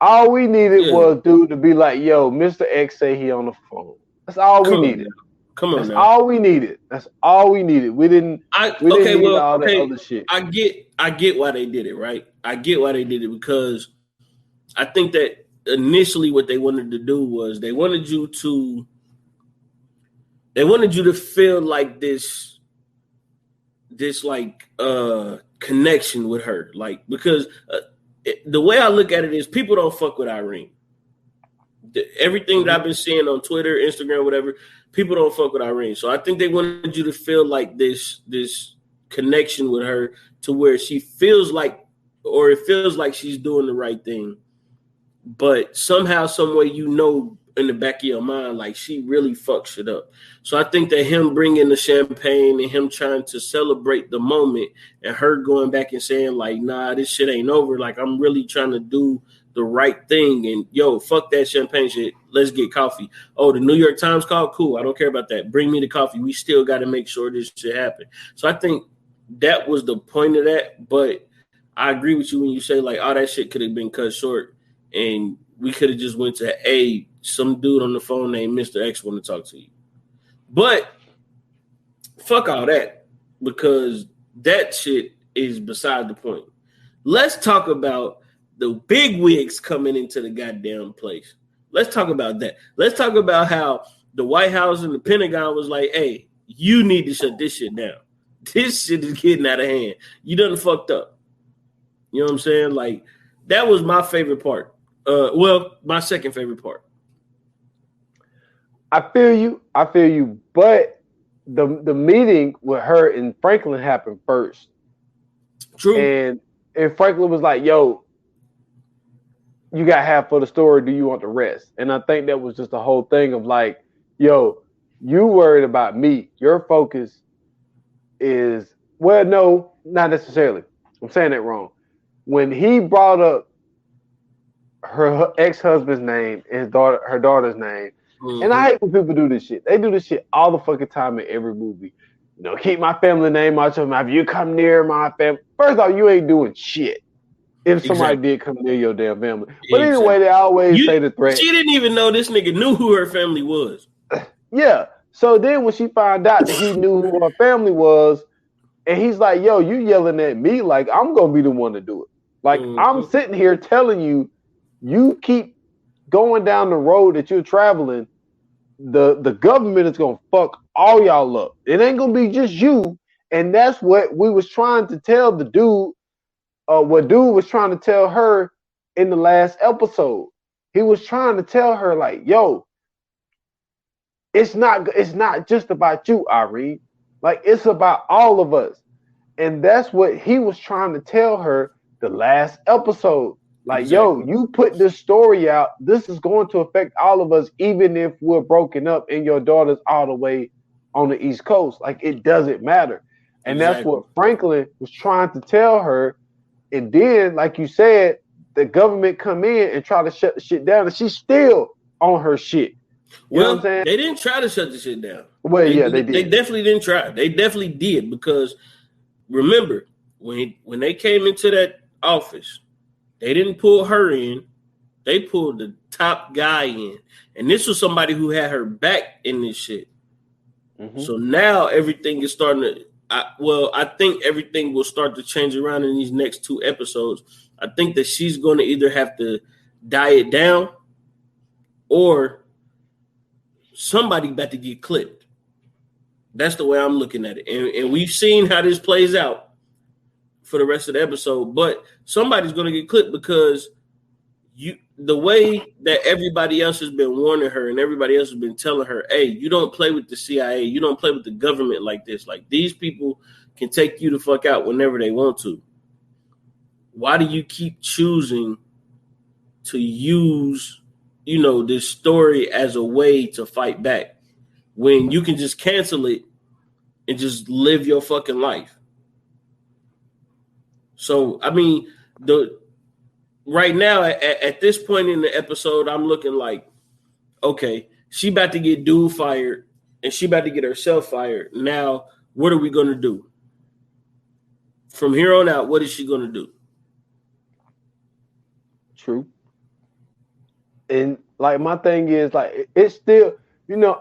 All we needed was dude to be like, yo, Mr. X say he on the phone. That's all we needed. Come on, that's all we needed. That's all we needed. We didn't need all that other shit. I get why they did it, right? I get why they did it because I think that initially what they wanted to do was they wanted you to feel like this like connection with her, like, because the way I look at it is people don't fuck with Irene. Everything that I've been seeing on Twitter, Instagram, whatever, people don't fuck with Irene. So I think they wanted you to feel like this connection with her to where she feels like, or it feels like she's doing the right thing, but somehow, some way, you know, in the back of your mind, like, she really fucks shit up. So I think that him bringing the champagne and him trying to celebrate the moment and her going back and saying, like, nah, this shit ain't over. Like, I'm really trying to do the right thing. And yo, fuck that champagne shit. Let's get coffee. Oh, the New York Times called? Cool. I don't care about that. Bring me the coffee. We still got to make sure this shit happen. So I think that was the point of that. But I agree with you when you say like, oh, that shit could have been cut short, and we could have just went to, hey, some dude on the phone named Mr. X want to talk to you. But fuck all that, because that shit is beside the point. Let's talk about the big wigs coming into the goddamn place. Let's talk about that. Let's talk about how the White House and the Pentagon was like, hey, you need to shut this shit down. This shit is getting out of hand. You done fucked up. You know what I'm saying? Like, that was my favorite part. My second favorite part. I feel you. But the meeting with her and Franklin happened first. True. And Franklin was like, yo, you got half of the story. Do you want the rest? And I think that was just the whole thing of like, yo, you worried about me. Your focus is, well, no, not necessarily. I'm saying that wrong. When he brought up her ex-husband's name and her daughter's name, and I hate when people do this shit. They do this shit all the fucking time in every movie. You know, keep my family name out your mouth. You come near my family. First off, you ain't doing shit if somebody did come near your damn family. But anyway, they always say the threat. She didn't even know this nigga knew who her family was. Yeah. So then when she found out that he knew who her family was, and he's like, yo, you yelling at me like I'm going to be the one to do it. Like, I'm sitting here telling you, you keep going down the road that you're traveling, the government is going to fuck all y'all up. It ain't going to be just you. And that's what we was trying to tell the dude, what dude was trying to tell her in the last episode. He was trying to tell her, like, yo, it's not just about you, Irene. Like, it's about all of us. And that's what he was trying to tell her the last episode. Like, yo, you put this story out, this is going to affect all of us, even if we're broken up and your daughter's all the way on the East Coast. Like, it doesn't matter. And that's what Franklin was trying to tell her. And then, like you said, the government come in and try to shut the shit down, and she's still on her shit. You know what I'm saying? They didn't try to shut the shit down. Well, they did. They definitely didn't try. They definitely did, because remember, when they came into that office, they didn't pull her in. They pulled the top guy in. And this was somebody who had her back in this shit. Mm-hmm. So now everything is starting to I think everything will start to change around in these next 2 episodes. I think that she's going to either have to die it down, or somebody about to get clipped. That's the way I'm looking at it. And we've seen how this plays out for the rest of the episode, but somebody's going to get clipped, because the way that everybody else has been warning her and everybody else has been telling her, hey, you don't play with the CIA, you don't play with the government like this. Like, these people can take you the fuck out whenever they want to. Why do you keep choosing to use, this story as a way to fight back when you can just cancel it and just live your fucking life? So, I mean, right now, at this point in the episode, I'm looking like, okay, she about to get dude fired and she about to get herself fired. Now, what are we going to do? From here on out, what is she going to do? True. And, like, my thing is, like, it's still,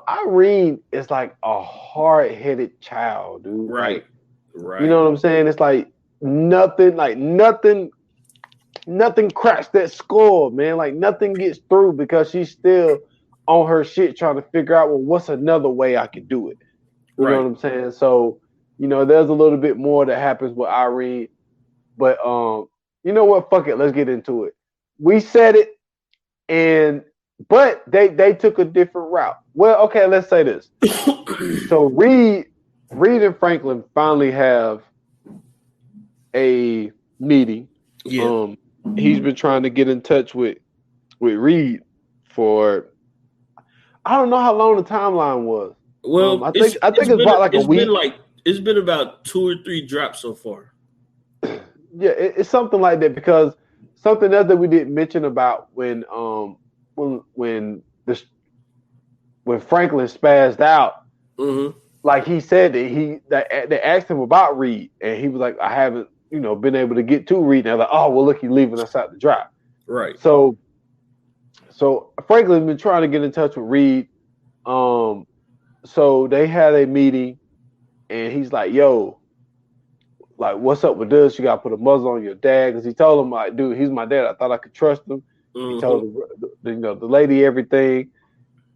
Irene is like a hard-headed child, dude. Right. Like, right. You know what I'm saying? It's like nothing cracks that skull, man. Like, nothing gets through, because she's still on her shit trying to figure out, well, what's another way I could do it? You know what I'm saying? So, there's a little bit more that happens with Irene. But you know what? Fuck it. Let's get into it. We said it, but they took a different route. Well, okay, let's say this. So Reed and Franklin finally have a meeting. Yeah. He's been trying to get in touch with Reed for, I don't know how long the timeline was. Well, I think it's about like a week. It's been about 2 or 3 drops so far. Yeah, it's something like that, because something else that we didn't mention about when Franklin spazzed out, like he said that they asked him about Reed, and he was like, I haven't, been able to get to Reed. And they're like, oh well, look, he's leaving us out to dry. Right. So Franklin's been trying to get in touch with Reed. So they had a meeting, and he's like, yo, like, what's up with this? You got to put a muzzle on your dad. Because he told him, like, dude, he's my dad. I thought I could trust him. He told the lady everything.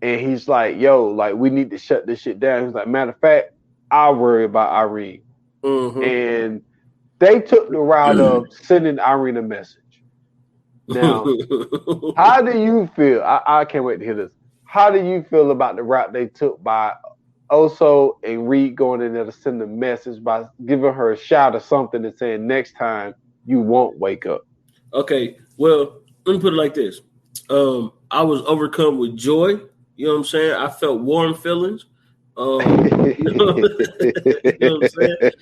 And he's like, yo, like, we need to shut this shit down. He's like, matter of fact, I'll worry about Irene. And they took the route of sending Irene a message. Now, how do you feel? I can't wait to hear this. How do you feel about the route they took by Oso and Reed going in there to send a message by giving her a shout or something and saying, next time you won't wake up? Okay, well, let me put it like this. I was overcome with joy. You know what I'm saying? I felt warm feelings. You know what I'm saying?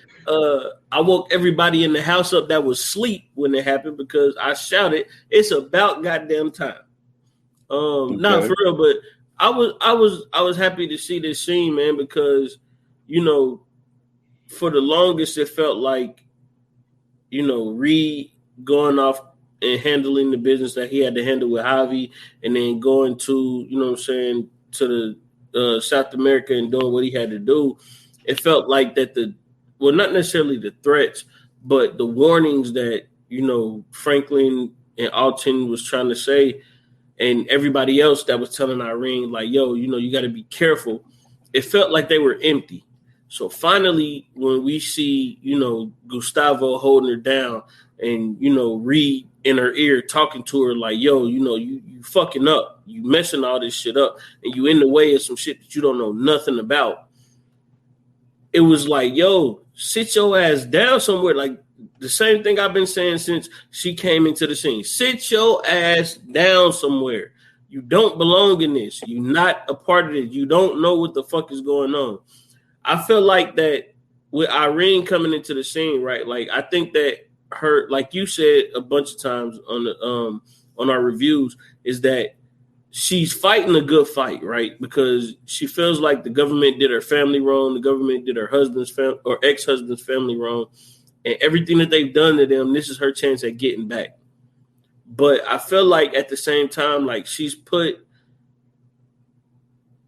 I woke everybody in the house up that was asleep when it happened because I shouted, "It's about goddamn time." Not for real, but I was happy to see this scene, man, because for the longest it felt like Reed going off and handling the business that he had to handle with Javi, and then going to to the South America and doing what he had to do. It felt like that not necessarily the threats, but the warnings that Franklin and Alton was trying to say, and everybody else that was telling Irene, like, yo, you got to be careful. It felt like they were empty. So finally, when we see, Gustavo holding her down and, Reed in her ear talking to her like, yo, you fucking up. You messing all this shit up and you in the way of some shit that you don't know nothing about. It was like, yo, sit your ass down somewhere. Like, the same thing I've been saying since she came into the scene. Sit your ass down somewhere. You don't belong in this. You're not a part of it. You don't know what the fuck is going on. I feel like that with Irene coming into the scene, right? Like, I think that her, like you said a bunch of times on our reviews, is that she's fighting a good fight, right? Because she feels like the government did her family wrong. The government did her husband's or ex-husband's family wrong. And everything that they've done to them, this is her chance at getting back. But I feel like at the same time, like, she's put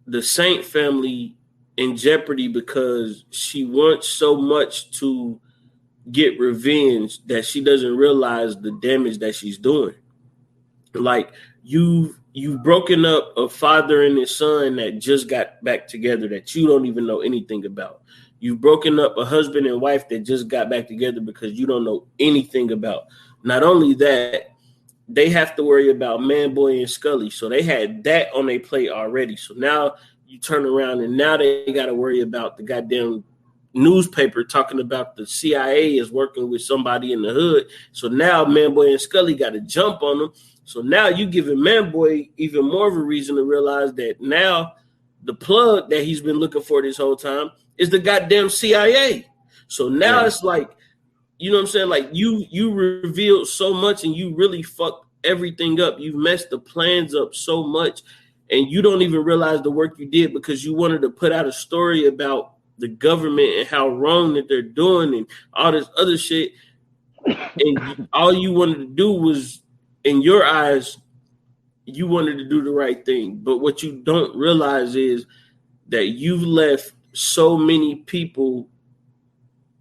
the Saint family in jeopardy because she wants so much to get revenge that she doesn't realize the damage that she's doing. Like, you've broken up a father and his son that just got back together that you don't even know anything about. You've broken up a husband and wife that just got back together because you don't know anything about. Not only that, they have to worry about Man-Boy and Scully. So they had that on their plate already. So now you turn around and now they got to worry about the goddamn newspaper talking about the CIA is working with somebody in the hood. So now Man-Boy and Scully got to jump on them. So now you giving Man-Boy even more of a reason to realize that now the plug that he's been looking for this whole time is the goddamn CIA. So now it's like, you know what I'm saying? Like, you revealed so much and you really fucked everything up. You've messed the plans up so much and you don't even realize the work you did because you wanted to put out a story about the government and how wrong that they're doing and all this other shit. And all you wanted to do was, in your eyes, you wanted to do the right thing. But what you don't realize is that you've left so many people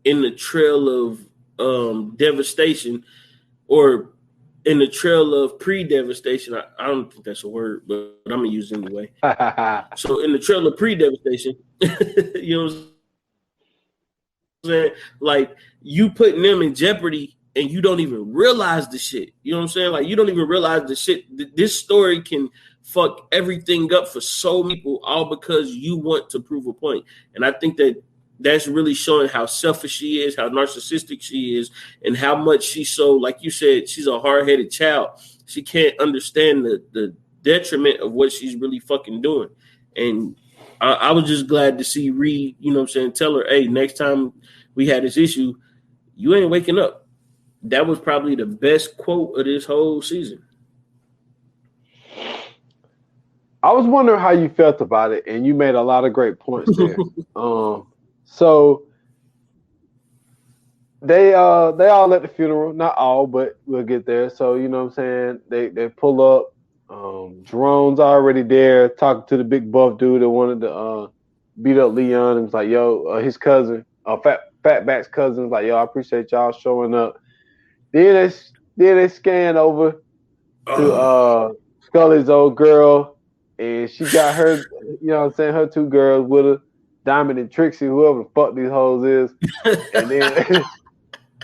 in the trail of devastation, or in the trail of pre-devastation. I don't think that's a word, but I'm going to use it anyway. So in the trail of pre-devastation, you know what I'm saying? Like, you putting them in jeopardy and you don't even realize the shit. You know what I'm saying? Like, you don't even realize the shit. This story can fuck everything up for so many people, all because you want to prove a point. And I think that that's really showing how selfish she is, how narcissistic she is, and how much she's so, like you said, she's a hard-headed child. She can't understand the detriment of what she's really fucking doing. And I was just glad to see Reed, you know what I'm saying, tell her, hey, next time we had this issue, you ain't waking up. that was probably the best quote of this whole season. I was wondering how you felt about it, and you made a lot of great points there. So they all at the funeral, not all, but we'll get there. So you know what I'm saying? They pull up. Jerome's already there talking to the big buff dude that wanted to beat up Leon, and was like, "Yo, his cousin, Fatback's cousin, was like, yo, I appreciate y'all showing up." Then they scan over to Scully's old girl, and she got her, you know what I'm saying, her two girls with her, Diamond and Trixie, whoever the fuck these hoes is, and then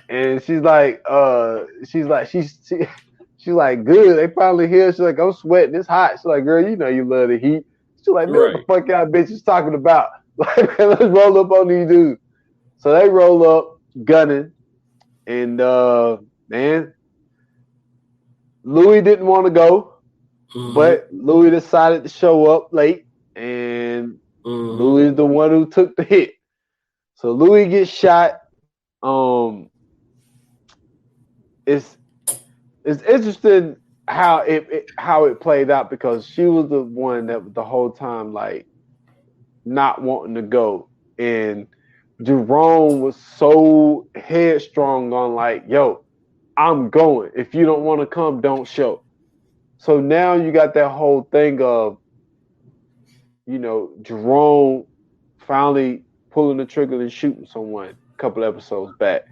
and she's like good. They finally here. She's like, I'm sweating. It's hot. She's like, girl, you know you love the heat. She's like, man, what the fuck y'all bitches talking about? Like, let's roll up on these dudes. So they roll up, gunning, and man, Louis didn't want to go, but Louis decided to show up late, and Louis is the one who took the hit. So Louis gets shot. It's interesting how it played out, because she was the one that the whole time like not wanting to go, and Jerome was so headstrong on like, yo, I'm going. If you don't want to come, don't show. So now you got that whole thing of, you know, Jerome finally pulling the trigger and shooting someone a couple episodes back.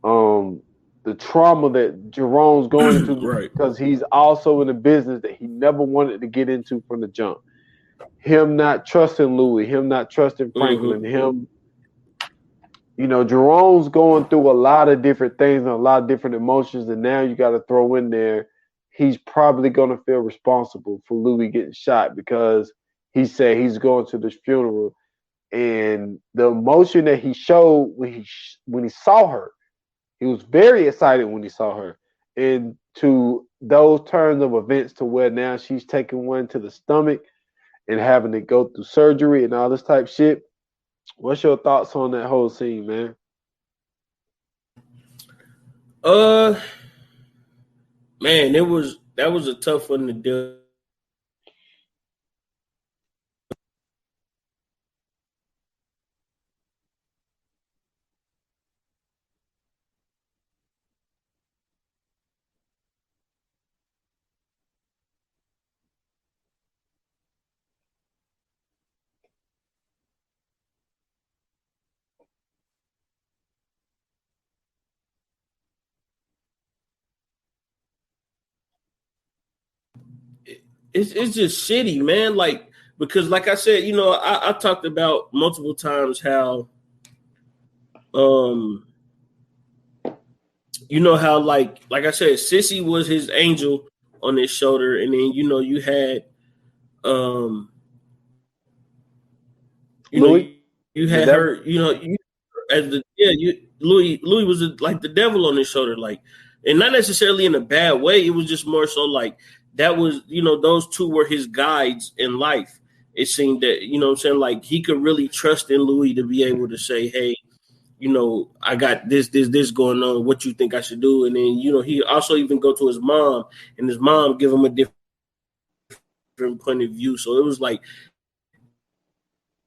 The trauma that Jerome's going into, right, because he's also in a business that he never wanted to get into from the jump. Him not trusting Louis, him not trusting Franklin, him, you know, Jerome's going through a lot of different things and a lot of different emotions, and now you got to throw in there, he's probably going to feel responsible for Louis getting shot, because he said he's going to this funeral, and the emotion that he showed when he saw her, he was very excited when he saw her. And to those turns of events to where now she's taking one to the stomach and having to go through surgery and all this type shit. What's your thoughts on that whole scene, man? Man, that was a tough one to do. It's just shitty, man. Like, because like I said, you know, I talked about multiple times how, you know, how like I said, Sissy was his angel on his shoulder, and then you know you had, you Louis? know, you had her, you know, Louis was like the devil on his shoulder, like, and not necessarily in a bad way. It was just more so like that was, you know, those two were his guides in life. It seemed that, you know what I'm saying, like he could really trust in Louis to be able to say, hey, you know, I got this going on. What you think I should do? And then, you know, he also even go to his mom, and his mom give him a different point of view. So it was like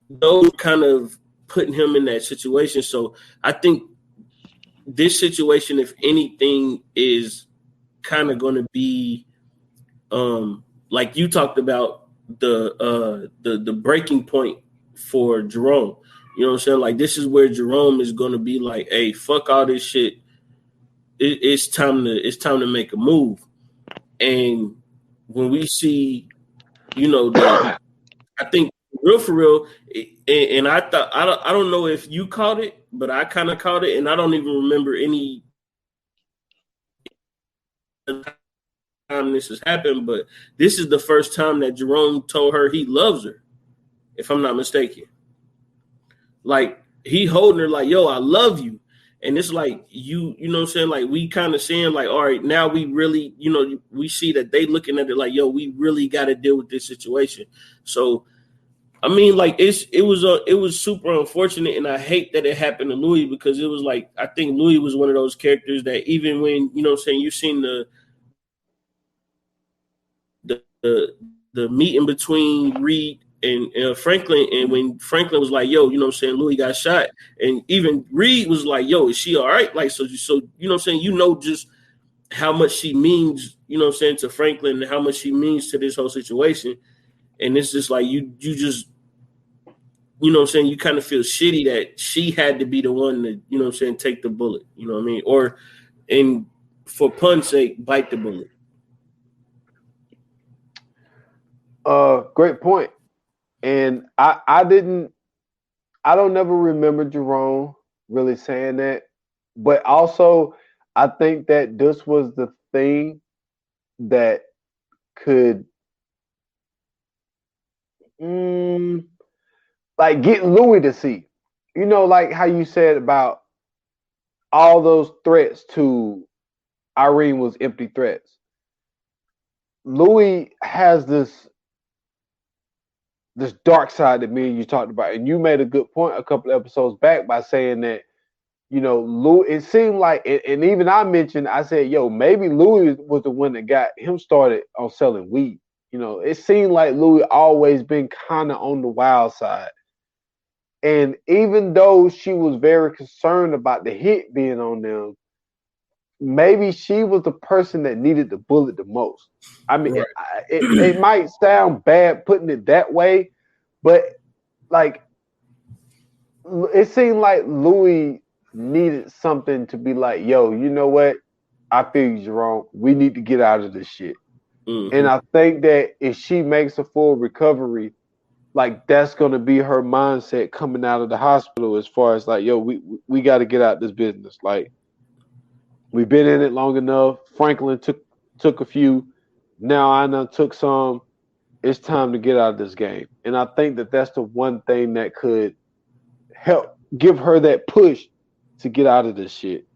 those kind of putting him in that situation. So I think this situation, if anything, is kind of going to be, like you talked about, the breaking point for Jerome. You know what I'm saying? Like, this is where Jerome is going to be like, hey, fuck all this shit. It's time to make a move. And when we see, you know, I think real for real, and I thought, I don't know if you caught it, but I kind of caught it, and I don't even remember any time this has happened, but this is the first time that Jerome told her he loves her, if I'm not mistaken. Like, he holding her like, yo, I love you. And it's like, you know what I'm saying? Like, we kind of saying like, all right, now we really, you know, we see that they looking at it like, yo, we really got to deal with this situation. So I mean, like it was super unfortunate, and I hate that it happened to Louis because it was like I think Louis was one of those characters that even when you know what I'm saying you've seen the meeting between Reed and Franklin, and when Franklin was like, "Yo, you know what I'm saying," Louis got shot, and even Reed was like, "Yo, is she all right?" Like so you know what I'm saying, you know just how much she means, you know what I'm saying, to Franklin and how much she means to this whole situation, and it's just like you just you know what I'm saying, you kind of feel shitty that she had to be the one to, you know what I'm saying, take the bullet, you know what I mean? Or, and for pun's sake, bite the bullet. Great point. And I don't never remember Jerome really saying that. But also, I think that this was the thing that could, like, get Louis to see. You know, like how you said about all those threats to Irene was empty threats. Louis has this dark side that me and you talked about, and you made a good point a couple of episodes back by saying that Louis. It seemed like, and even I mentioned, I said, "Yo, maybe Louis was the one that got him started on selling weed." It seemed like Louis always been kind of on the wild side, and even though she was very concerned about the hit being on them, maybe she was the person that needed the bullet the most. I mean, Right. it might sound bad putting it that way, but like it seemed like Louis needed something to be like, yo, you know what? I feel you, Jerome. We need to get out of this shit. Mm-hmm. And I think that if she makes a full recovery, like that's gonna be her mindset coming out of the hospital as far as like, yo, we got to get out this business. Like we've been in it long enough. Franklin took a few. Now I done took some. It's time to get out of this game. And I think that that's the one thing that could help give her that push to get out of this shit.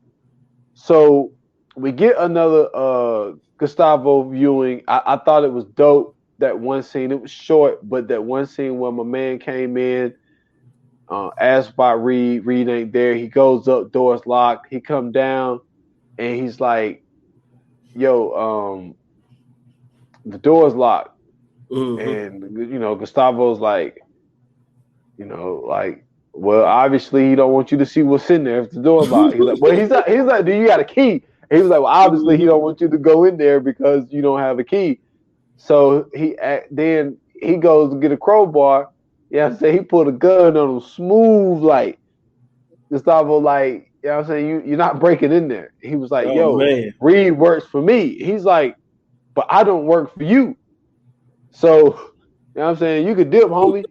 So we get another Gustavo viewing. I thought it was dope, that one scene. It was short, but that one scene where my man came in, asked by Reed. Reed ain't there. He goes up, door's locked. He come down and he's like, yo, the door's locked. Mm-hmm. And Gustavo's like, like, well, obviously he don't want you to see what's in there if the door's locked. He's like, well, he's like, do you got a key? And he was like, well, obviously he don't want you to go in there because you don't have a key. So then he goes to get a crowbar. Yeah, I'm saying he put a gun on him smooth, like Gustavo, like, I'm saying, you're not breaking in there. He was like, Oh, yo, man. Reed works for me. He's like, but I don't work for you. So, I'm saying, you could dip, homie.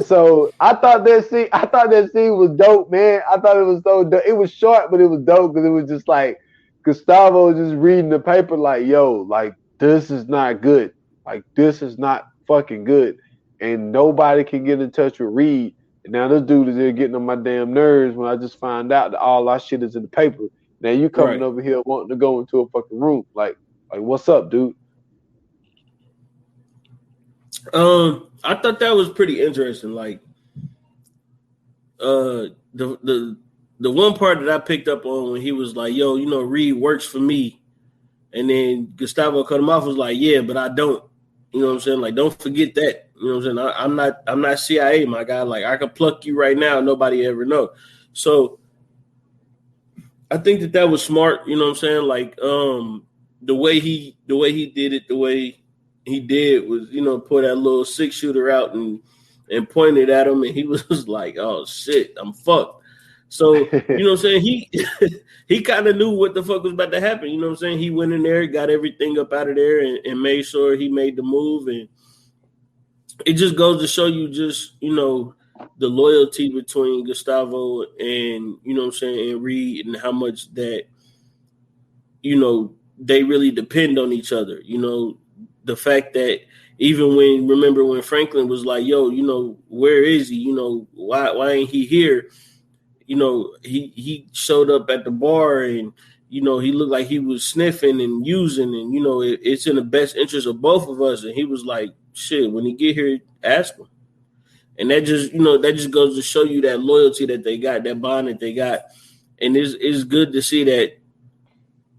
So I thought that scene was dope, man. I thought it was so dope. It was short, but it was dope because it was just like Gustavo just reading the paper, like, yo, like this is not good. Like this is not fucking good. And nobody can get in touch with Reed. And now this dude is there getting on my damn nerves when I just find out that all our shit is in the paper. Now you coming over here wanting to go into a fucking room. Like what's up, dude? I thought that was pretty interesting. Like, the one part that I picked up on when he was like, "Yo, Reed works for me," and then Gustavo cut him off, was like, "Yeah, but I don't." You know what I'm saying? Like, don't forget that. You know what I'm saying? I'm not CIA, my guy. Like, I could pluck you right now. Nobody ever know. So I think that was smart. You know what I'm saying? Like, the way he did it, the way he did was, pour that little 6-shooter out and pointed at him, and he was like, "Oh shit, I'm fucked." So, you know what I'm saying? He kind of knew what the fuck was about to happen. You know what I'm saying? He went in there, got everything up out of there, and made sure he made the move. And it just goes to show you just, the loyalty between Gustavo and, you know what I'm saying, and Reed, and how much that, they really depend on each other. The fact that even when Franklin was like, "Yo, where is he? Why ain't he here?" He showed up at the bar, and he looked like he was sniffing and using, and it's in the best interest of both of us. And he was like, "Shit, when he get here, ask him." And that just goes to show you that loyalty that they got, that bond that they got. And it's good to see that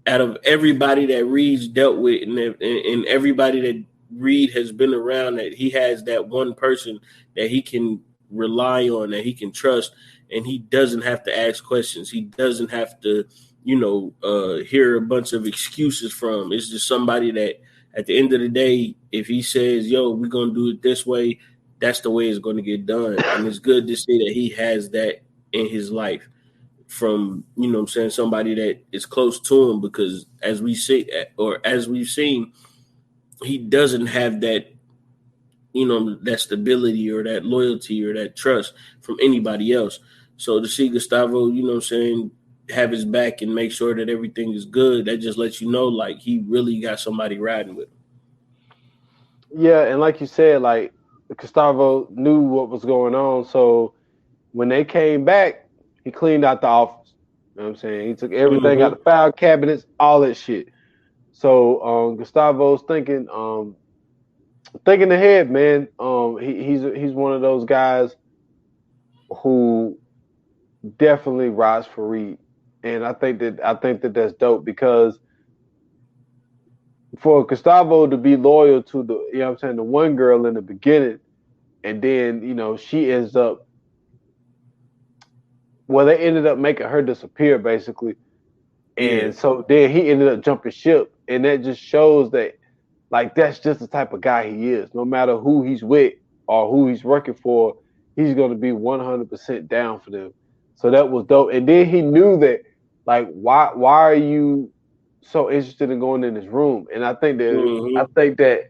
out of everybody that Reed's dealt with and everybody that Reed has been around, that he has that one person that he can rely on, that he can trust, and he doesn't have to ask questions. He doesn't have to, hear a bunch of excuses from. It's just somebody that at the end of the day, if he says, yo, we're going to do it this way, that's the way it's going to get done. And it's good to see that he has that in his life from, somebody that is close to him, because as we see, or as we've seen, he doesn't have that, that stability or that loyalty or that trust from anybody else. So to see Gustavo, have his back and make sure that everything is good, that just lets you know, like, he really got somebody riding with him. Yeah, and like you said, like, Gustavo knew what was going on. So when they came back, he cleaned out the office. You know what I'm saying? He took everything out the file cabinets, all that shit. So Gustavo's thinking ahead, man. He's one of those guys who definitely rides for Reed. And I think that that's dope, because for Gustavo to be loyal to the one girl in the beginning, and then, she ends up, well, they ended up making her disappear basically. And so then he ended up jumping ship, and that just shows that, like, that's just the type of guy he is. No matter who he's with or who he's working for, he's going to be 100% down for them. So that was dope. And then he knew that, like, why are you so interested in going in this room? And I think that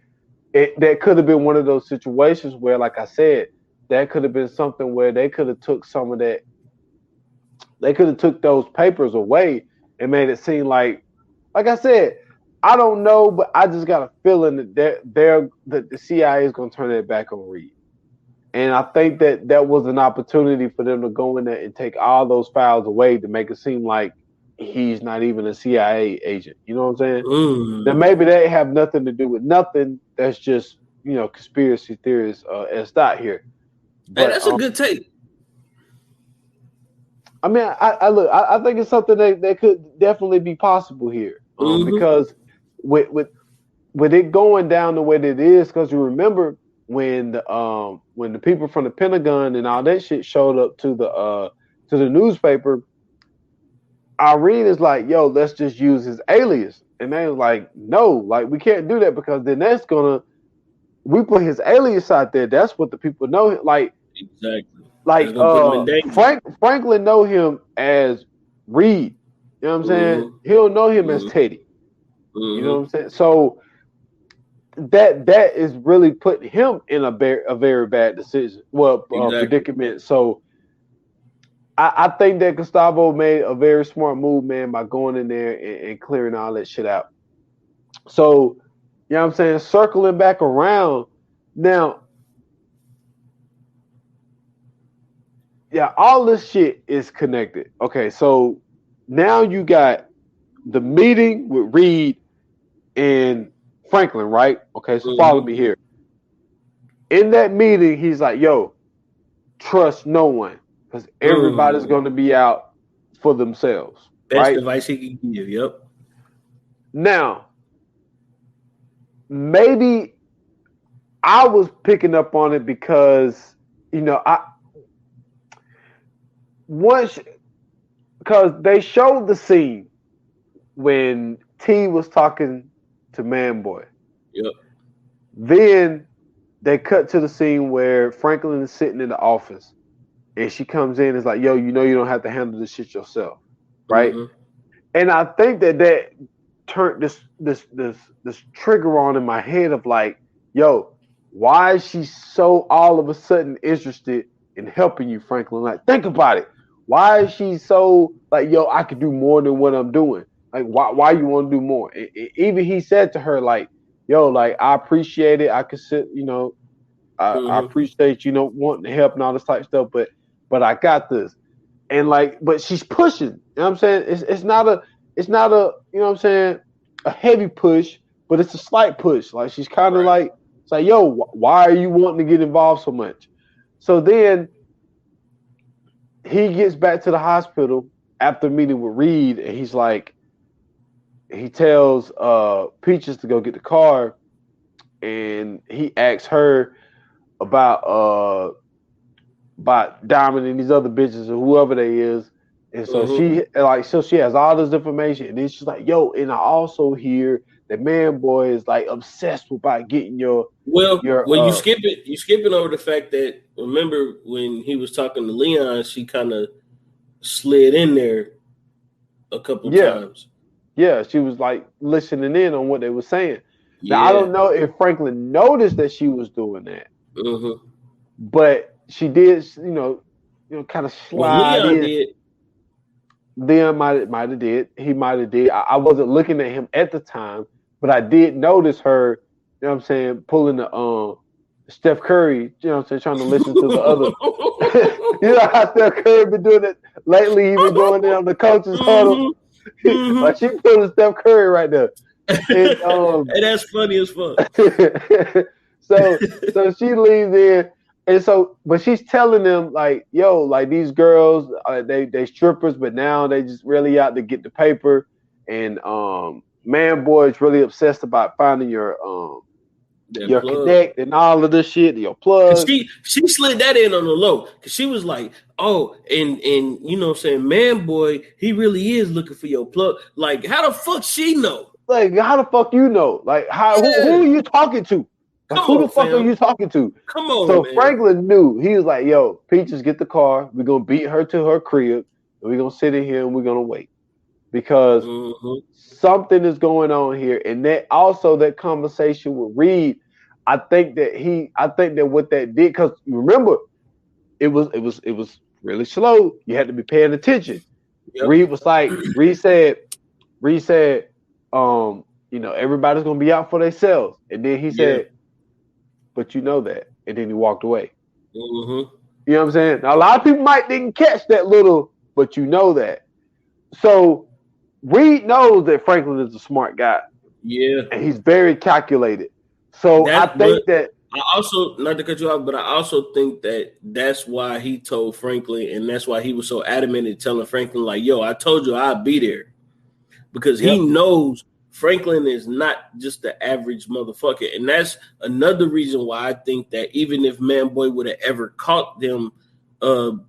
that could have been one of those situations where, like I said, that could have been something where they could have took some of that. They could have took those papers away and made it seem like I said, I don't know, but I just got a feeling that that the CIA is going to turn their back on Reed. And I think that was an opportunity for them to go in there and take all those files away to make it seem like he's not even a CIA agent. You know what I'm saying? Now maybe they have nothing to do with nothing. That's just, conspiracy theories as thought here. But, hey, that's a good take. I mean, I think it's something that could definitely be possible here, because with it going down the way that it is, because you remember when the people from the Pentagon and all that shit showed up to the newspaper, Irene is like, yo, let's just use his alias, and they was like, no, like, we can't do that, because then we put his alias out there, that's what the people know, like, exactly. Like Franklin know him as Reed. You know what I'm saying? He'll know him as Teddy. You know what I'm saying? So that is really putting him in a very bad decision. Well, predicament. So I think that Gustavo made a very smart move, man, by going in there and clearing all that shit out. So, you know what I'm saying? Circling back around now. Yeah, all this shit is connected. Okay, so now you got the meeting with Reed and Franklin, right? Okay, so follow me here. In that meeting, he's like, yo, trust no one, because everybody's going to be out for themselves. Best advice he can give, yep. Now, maybe I was picking up on it because, because they showed the scene when T was talking to Manboy. Yep. Then they cut to the scene where Franklin is sitting in the office, and she comes in and is like, yo, you don't have to handle this shit yourself, right? And I think that turned this trigger on in my head of like, yo, why is she so all of a sudden interested in helping you, Franklin? Like, think about it. Why is she so like, yo, I could do more than what I'm doing? Like, why you want to do more? Even he said to her, like, yo, like, I appreciate it. I could sit, I appreciate, wanting to help and all this type of stuff, but I got this. And like, but she's pushing. You know what I'm saying? It's not a, you know what I'm saying, a heavy push, but it's a slight push. Like, she's kind of like, it's like, yo, why are you wanting to get involved so much? So then he gets back to the hospital after meeting with Reed, and he's like, he tells Peaches to go get the car, and he asks her about Diamond and these other bitches or whoever they is. And so she has all this information, and then she's like, "Yo," and I also hear that Man Boy is like obsessed with about getting your. You skipping over the fact that, remember when he was talking to Leon, she kind of slid in there a couple times. Yeah, she was like listening in on what they were saying. Now I don't know if Franklin noticed that she was doing that, but she did, kind of slide in. Did. Leon might have did. He might have did. I wasn't looking at him at the time, but I did notice her. You know what I'm saying? Pulling the Steph Curry. You know what I'm saying? Trying to listen to the other. You know how Steph Curry been doing it lately? He been going there on the coaches huddle. Like she pulling Steph Curry right there. And, and that's funny as fuck. So she leaves in. And so, but she's telling them like, "Yo, like these girls, they strippers, but now they just really out to get the paper." And Man Boy is really obsessed about finding your connect and all of this shit, your plug. She slid that in on the low because she was like, "Oh, and you know what I'm saying, Man Boy, he really is looking for your plug." Like, how the fuck she know? Like, how the fuck you know? Like, who are you talking to? Like, who the fuck are you talking to? Come on, so man. Franklin knew. He was like, "Yo, Peaches, get the car. We're gonna beat her to her crib, and we're gonna sit in here and we're gonna wait because something is going on here." And that conversation with Reed, I think that what that did, because remember, it was really slow. You had to be paying attention. Yep. Reed said, everybody's gonna be out for themselves, and then he said, "But you know that," and then he walked away. You know what I'm saying? Now, a lot of people didn't catch that little, but you know that. So Reed knows that Franklin is a smart guy. Yeah, and he's very calculated. So I think that. I also, not to cut you off, but I also think that that's why he told Franklin, and that's why he was so adamant in telling Franklin, like, "Yo, I told you I'd be there," because he knows Franklin is not just the average motherfucker. And that's another reason why I think that even if Man Boy would have ever caught them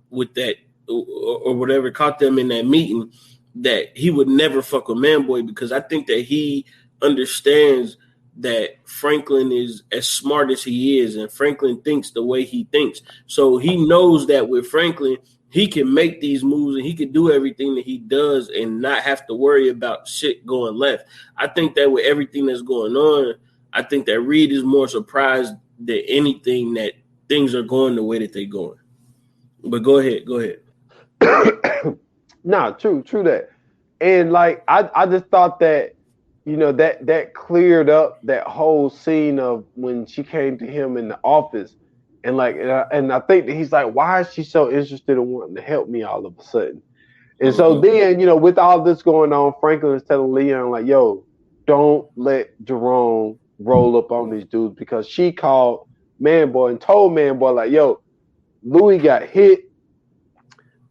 with that or whatever, caught them in that meeting, that he would never fuck with Man Boy, because I think that he understands that Franklin is as smart as he is, and Franklin thinks the way he thinks. So he knows that with Franklin, he can make these moves and he can do everything that he does and not have to worry about shit going left. I think that with everything that's going on, I think that Reed is more surprised than anything that things are going the way that they're going. But go ahead. Nah, true that. And like I just thought that, that cleared up that whole scene of when she came to him in the office. And I think that he's like, why is she so interested in wanting to help me all of a sudden? And so then, with all this going on, Franklin is telling Leon, like, "Yo, don't let Jerome roll up on these dudes," because she called Man Boy and told Man Boy, like, "Yo, Louis got hit."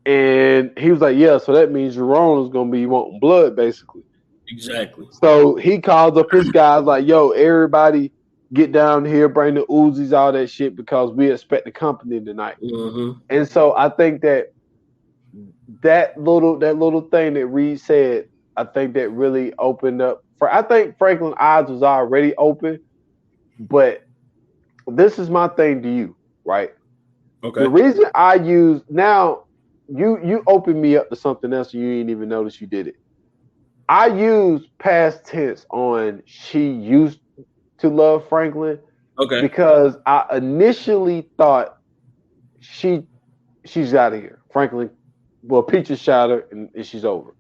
And he was like, "Yeah, so that means Jerome is going to be wanting blood, basically." Exactly. So he calls up his guys, like, "Yo, everybody get down here, bring the Uzis, all that shit, because we expect the company tonight." And so I think that little thing that Reed said, I think that really opened up. I think Franklin's eyes was already open, but this is my thing to you, right? Okay. The reason I use now, you opened me up to something else, and you didn't even notice you did it. I use past tense on she used to love Franklin, because I initially thought she's out of here. Franklin, Peaches shot her and she's over.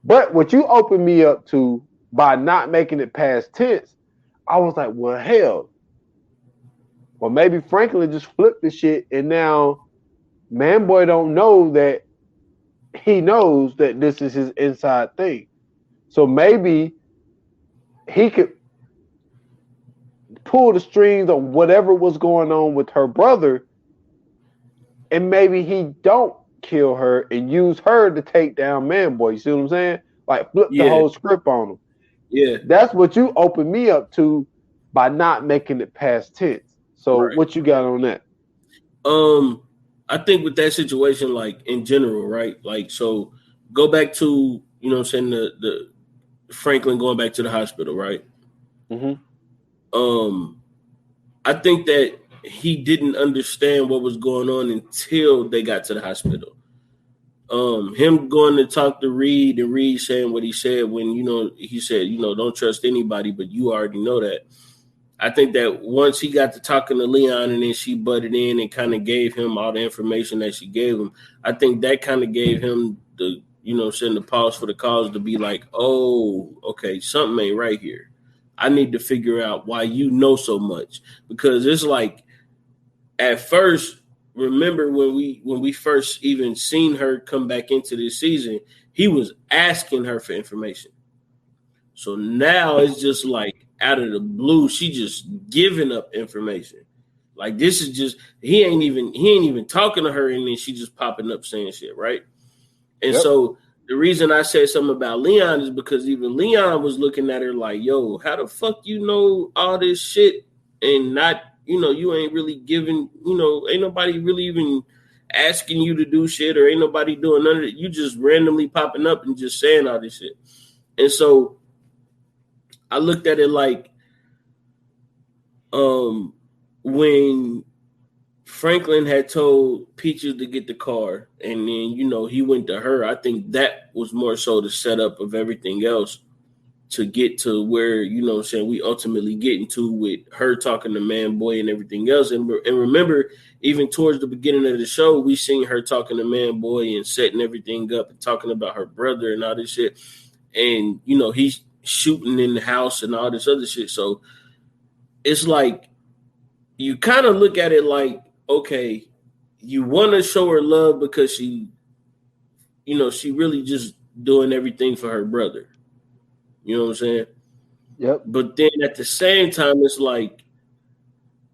But what you opened me up to by not making it past tense, I was like, well, hell. Well, maybe Franklin just flipped the shit, and now Man Boy don't know that he knows that this is his inside thing. So maybe he could pull the strings on whatever was going on with her brother and maybe he don't kill her and use her to take down Man Boy. You see what I'm saying? Like flip the Yeah, whole script on him. yeah, That's what you open me up to by not making it past tense. So right. what you got on that? I think with that situation, like in general, right? Like, so go back to, what I'm saying, the Franklin going back to the hospital, right? Mm-hmm. Um, I think that he didn't understand what was going on until they got to the hospital. Him going to talk to Reed and Reed saying what he said when, he said, don't trust anybody, but you already know that. I think that once he got to talking to Leon and then she butted in and kind of gave him all the information that she gave him, I think that kind of gave him the, send the pause for the cause to be like, oh, okay, something ain't right here. I need to figure out why you know so much. Because it's like at first, remember when we first even seen her come back into this season, he was asking her for information. So now it's just like out of the blue, she just giving up information. Like this is just he ain't even talking to her, and then she just popping up saying shit, right? And Yep. so the reason I said something about Leon is because even Leon was looking at her like, yo, how the fuck you know all this shit and not, you ain't really giving, ain't nobody really even asking you to do shit or ain't nobody doing none of it. You just randomly popping up and just saying all this shit. And so I looked at it like when Franklin had told Peaches to get the car and then, he went to her. I think that was more so the setup of everything else to get to where, we ultimately get into with her talking to Man Boy and everything else. And remember, even towards the beginning of the show, we seen her talking to Man Boy and setting everything up and talking about her brother and all this shit. And, he's shooting in the house and all this other shit. So it's like you kind of look at it like, okay, you want to show her love because she really just doing everything for her brother. You know what I'm saying? Yep. But then at the same time, it's like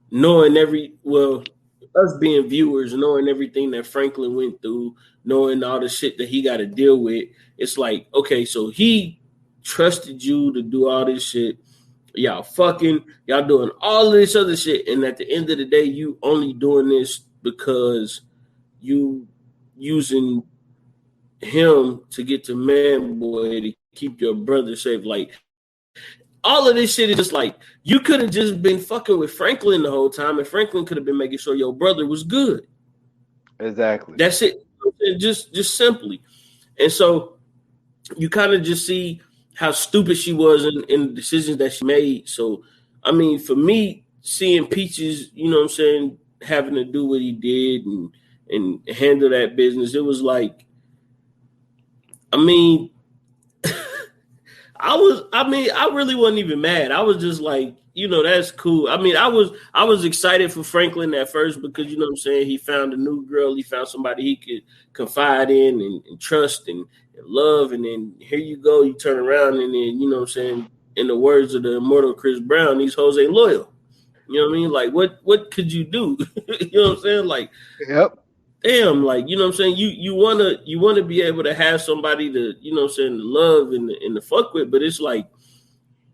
knowing us being viewers, knowing everything that Franklin went through, knowing all the shit that he got to deal with. It's like, okay, so he trusted you to do all this shit. Y'all fucking, y'all doing all of this other shit. And at the end of the day, you only doing this because you using him to get to Man Boy to keep your brother safe. Like, all of this shit is just like, you could have just been fucking with Franklin the whole time, and Franklin could have been making sure your brother was good. Exactly. That's it. Just simply. And so you kind of just see how stupid she was in the decisions that she made. So, I mean, for me, seeing Peaches, having to do what he did and handle that business, it was like, I mean, I really wasn't even mad. I was just like, that's cool. I mean, I was excited for Franklin at first because, he found a new girl. He found somebody he could confide in and trust and love. And then here you go, you turn around and then, in the words of the immortal Chris Brown, these hoes ain't loyal. You know what I mean? Like, what could you do? You know what I'm saying? Like, Yep. damn, like, you wanna be able to have somebody to, to love and the fuck with, but it's like,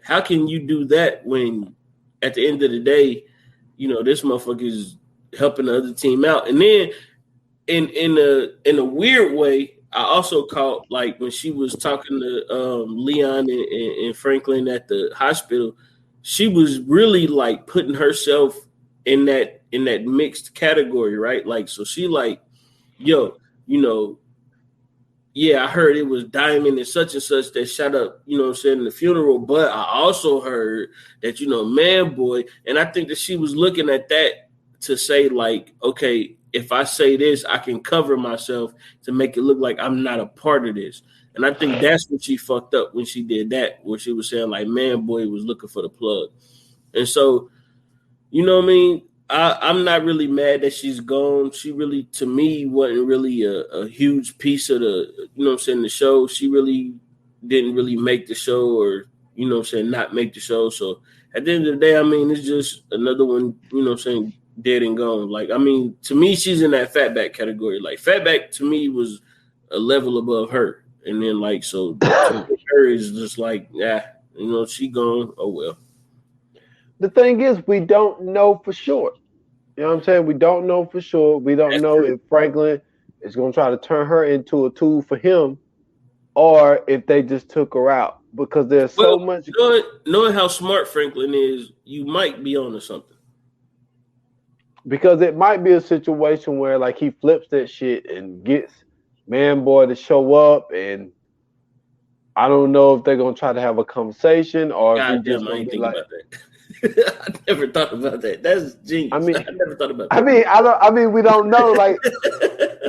how can you do that when at the end of the day, this motherfucker is helping the other team out? And then in a weird way, I also caught like when she was talking to Leon and Franklin at the hospital, she was really like putting herself in that mixed category, right? Like, so she like, yo, yeah, I heard it was Diamond and such that shot up, in the funeral. But I also heard that, Man Boy. And I think that she was looking at that to say, like, okay, if I say this, I can cover myself to make it look like I'm not a part of this. And I think that's what she fucked up when she did that, where she was saying, like, Man Boy was looking for the plug. And so, you know what I mean? I'm not really mad that she's gone. She really, to me, wasn't really a huge piece of the show. She really didn't really make the show or, not make the show. So at the end of the day, I mean, it's just another one, dead and gone. Like, I mean, to me, she's in that fatback category. Like, fatback to me was a level above her, and then like so to her is just like, she gone. Oh well. The thing is, we don't know for sure. You know what I'm saying? We don't know for sure. We don't That's know true. if Franklin is going to try to turn her into a tool for him, or if they just took her out, because there's so much. Knowing how smart Franklin is, you might be onto something. Because it might be a situation where like he flips that shit and gets Man Boy to show up, and I don't know if they're gonna try to have a conversation or if he God just damn, I gonna ain't be thinking like. about that. I never thought about that. That's genius. I mean, I never thought about I that. mean, I don't. I mean, we don't know. Like,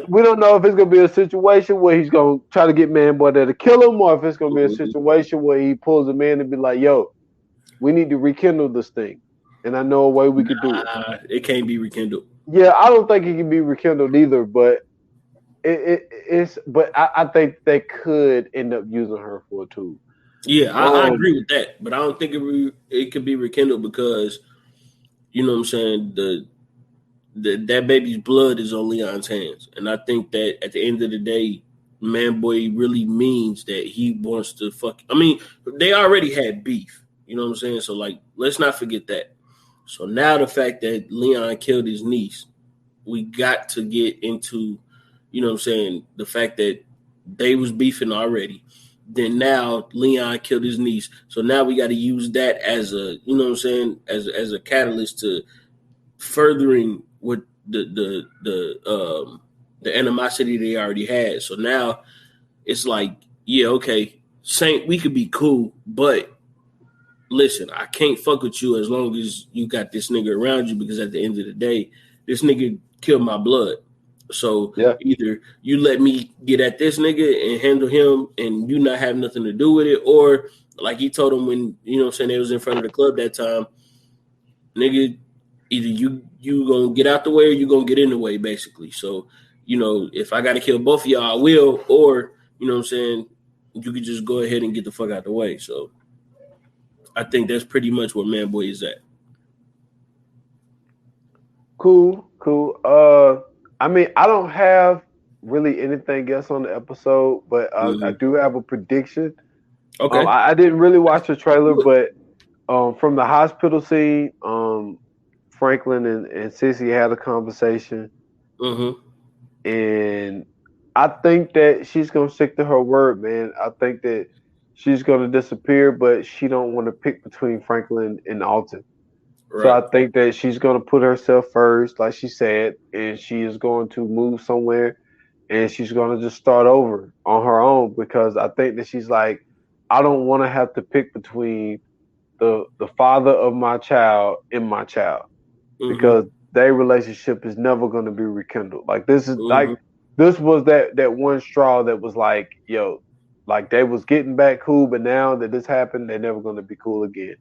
we don't know if it's gonna be a situation where he's gonna try to get Man Boy there to kill him, or if it's gonna be a situation where he pulls him in and be like, "Yo, we need to rekindle this thing," and I know a way we could do it. It can't be rekindled. Yeah, I don't think it can be rekindled either, but it's. But I think they could end up using her for a tool. Yeah, I agree with that, but I don't think it could be rekindled because you know what I'm saying that baby's blood is on Leon's hands, and I think that at the end of the day, Man Boy really means that he wants to fuck. I mean, they already had beef, you know what I'm saying? So like, let's not forget that. So now the fact that Leon killed his niece, we got to get into, you know what I'm saying, the fact that they was beefing already. Then now Leon killed his niece. So now we got to use that as a, you know what I'm saying, as a catalyst to furthering what the animosity they already had. So now it's like, yeah, okay, Saint, we could be cool, but listen, I can't fuck with you as long as you got this nigga around you, because at the end of the day, this nigga killed my blood. So either you let me get at this nigga and handle him and you not have nothing to do with it, or like he told him when, you know what I'm saying, they was in front of the club that time, nigga, either you gonna get out the way or you gonna get in the way, basically. So, you know, if I gotta kill both of y'all, I will, or, you know what I'm saying, you could just go ahead and get the fuck out the way. So I think that's pretty much where Man Boy is at. Cool. I mean, I don't have really anything else on the episode, but I do have a prediction. Okay. I didn't really watch the trailer, but from the hospital scene, Franklin and Sissy had a conversation, and I think that she's gonna stick to her word, man. I think that she's gonna disappear, but she don't want to pick between Franklin and Alton. Right. So I think that she's going to put herself first, like she said, and she is going to move somewhere, and she's going to just start over on her own, because I think that she's like, I don't want to have to pick between the father of my child and my child, because their relationship is never going to be rekindled. Like this is like this was that one straw that was like, yo, like they was getting back cool, but now that this happened, they're never going to be cool again.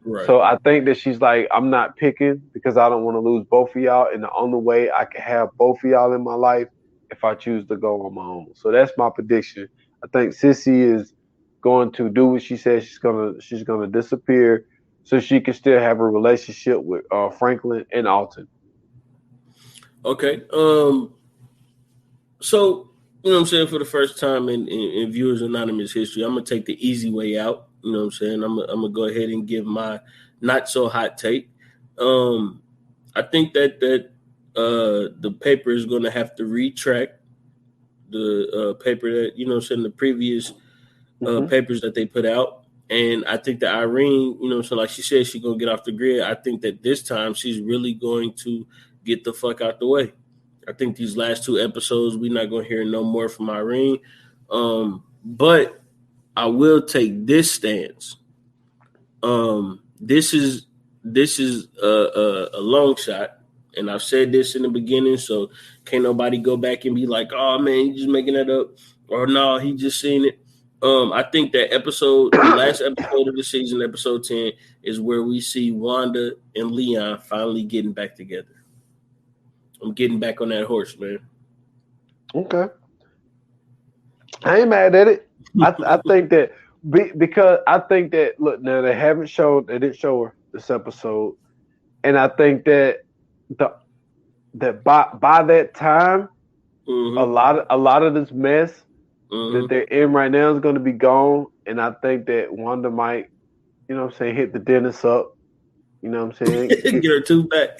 Right. So I think that she's like, I'm not picking because I don't want to lose both of y'all. And the only way I can have both of y'all in my life if I choose to go on my own. So that's my prediction. I think Sissy is going to do what she says. She's gonna disappear so she can still have a relationship with Franklin and Alton. Okay. So you know what I'm saying, for the first time in Viewers Anonymous history, I'm gonna take the easy way out. You know what I'm saying? I'm gonna go ahead and give my not so hot take. I think that the paper is gonna have to retract the paper that, you know what I'm saying, the previous papers that they put out. And I think that Irene, you know, so like she said, she's gonna get off the grid. I think that this time she's really going to get the fuck out the way. I think these last two episodes, we're not gonna hear no more from Irene. But I will take this stance. This is a long shot, and I've said this in the beginning, so can't nobody go back and be like, "Oh man, you just making that up," or "No, he just seen it." I think that the last episode of the season, episode 10, is where we see Wanda and Leon finally getting back together. I'm getting back on that horse, man. Okay, I ain't mad at it. I think that because I think that, look, now they didn't show her this episode, and I think that that by that time, Mm-hmm. a lot of this mess Mm-hmm. that they're in right now is going to be gone, and I think that Wanda might, you know what I'm saying, hit the dentist up. You know what I'm saying? Get her tooth back.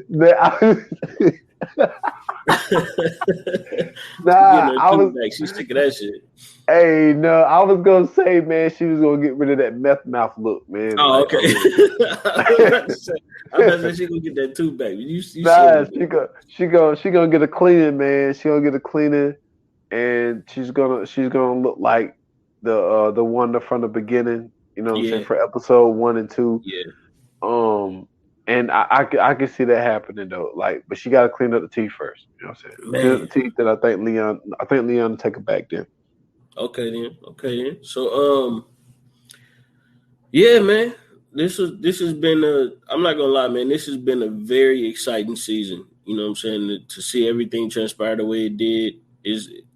Getting Nah, her I tooth was. back. She's sick of that shit. Hey, no, I was gonna say, man, she was gonna get rid of that meth mouth look, man. Oh, Like, okay. I was about to say she gonna get that tooth back. You nah, serious? she gonna get a cleaning, man. She gonna get a cleaning, and she's gonna look like the Wanda from the beginning. You know what I'm saying, Yeah, for episode 1 and 2. yeah. And I can see that happening though. Like, but she got to clean up the teeth first. You know what I'm saying? Clean up Man. the teeth. Then I think Leon will take her back then. Okay then. So yeah, man. This has been I'm not gonna lie, man. This has been a very exciting season. You know what I'm saying? To see everything transpire the way it did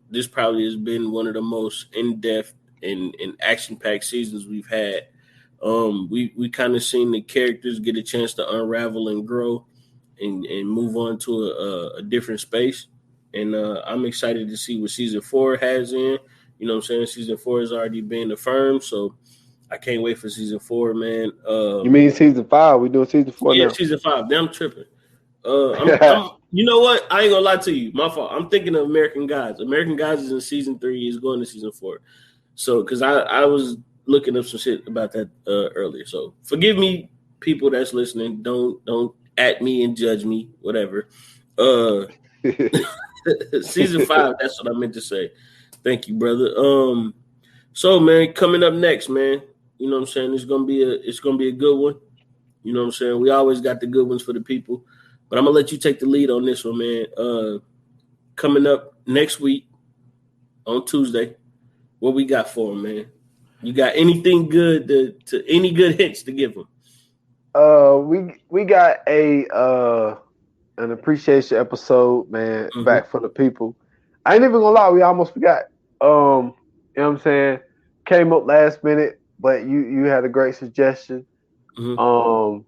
this probably has been one of the most in depth and action packed seasons we've had. We kind of seen the characters get a chance to unravel and grow and move on to a different space. And I'm excited to see what season 4 has in. You know what I'm saying? Season 4 has already been affirmed, so I can't wait for season 4, man. You mean season 5? We doing season 4 Yeah, now? season 5. Damn tripping. I'm. You know what? I ain't gonna lie to you. My fault. I'm thinking of American Gods. American Gods is in season 3. Is going to season 4. So, because I was looking up some shit about that earlier. So, forgive me, people that's listening. Don't at me and judge me. Whatever. Season 5. That's what I meant to say. Thank you, brother. So man, coming up next, man. You know what I'm saying? It's gonna be a good one. You know what I'm saying? We always got the good ones for the people. But I'm gonna let you take the lead on this one, man. Coming up next week on Tuesday, what we got for them, man? You got anything good to any good hits to give them? We got an appreciation episode, man, back for the people. I ain't even gonna lie, we almost forgot. You know what I'm saying? Came up last minute, but you had a great suggestion. And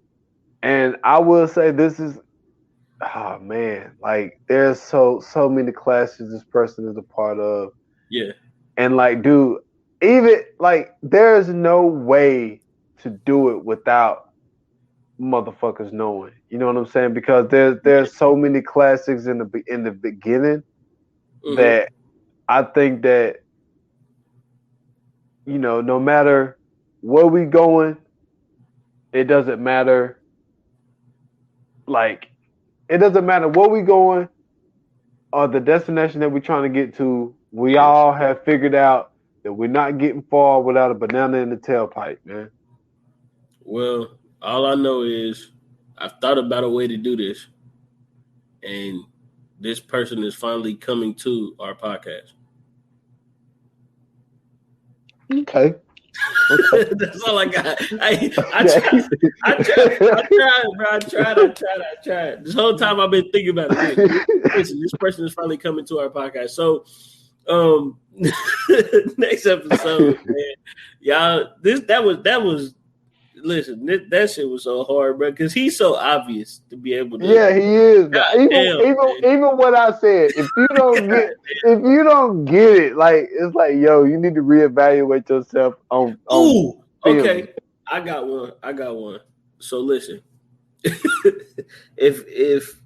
I will say this is, oh man, like there's so many classes this person is a part of. Yeah. And like, dude, even like there's no way to do it without motherfuckers knowing. You know what I'm saying? Because there's so many classics in the beginning that I think that, you know, no matter where we going, it doesn't matter. Like, it doesn't matter where we going or the destination that we're trying to get to. We all have figured out that we're not getting far without a banana in the tailpipe, man. Well, all I know is I've thought about a way to do this, and this person is finally coming to our podcast. Okay. That's all I got. I tried. This whole time I've been thinking about it. Listen, this person is finally coming to our podcast. So, next episode, man, y'all. That was. Listen, that shit was so hard, bro, because he's so obvious to be able to. Yeah, he is. Damn, even what I said, if you don't get it, like it's like, yo, you need to reevaluate yourself on Ooh, film. Okay. I got one. So listen, if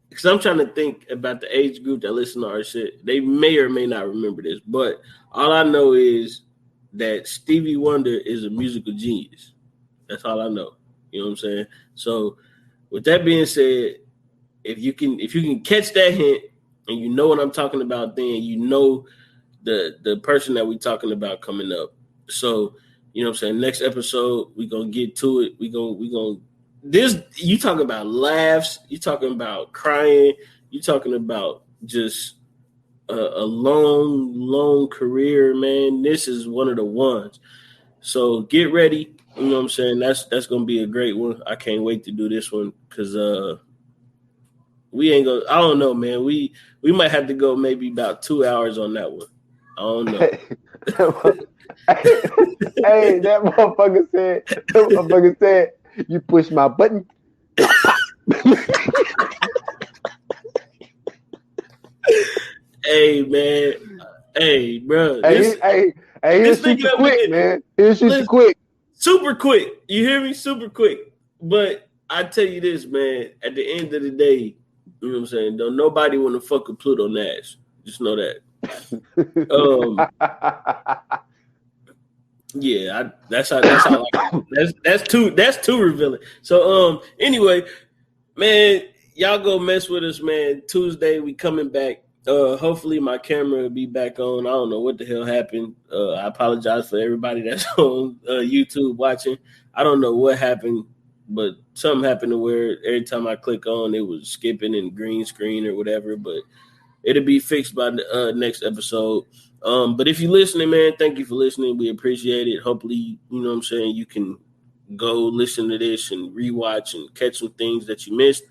because I'm trying to think about the age group that listen to our shit, they may or may not remember this, but all I know is that Stevie Wonder is a musical genius. That's all I know. You know what I'm saying? So with that being said, if you can catch that hint and you know what I'm talking about, then you know the person that we're talking about coming up. So, you know what I'm saying? Next episode, we're gonna get to it. We gonna this you talking about laughs, you talking about crying, you talking about just a long career, man. This is one of the ones. So get ready. You know what I'm saying? That's gonna be a great one. I can't wait to do this one because we ain't gonna. I don't know, man. We might have to go maybe about 2 hours on that one. I don't know. Hey, that motherfucker said, you push my button. Hey, man. Hey, bro. Hey, he'll shoot you quick, man. He'll shoot you quick. Super quick. You hear me? Super quick. But I tell you this, man. At the end of the day, you know what I'm saying? Don't nobody want to fuck with Pluto Nash. Just know that. Yeah, that's how that's too revealing. So anyway, man, y'all go mess with us, man. Tuesday we coming back. Hopefully my camera will be back on. I don't know what the hell happened. I apologize for everybody that's on YouTube watching. I don't know what happened, but something happened to where every time I click on, it was skipping and green screen or whatever. But it'll be fixed by the next episode. But if you're listening, man, thank you for listening. We appreciate it. Hopefully, you know what I'm saying, you can go listen to this and rewatch and catch some things that you missed.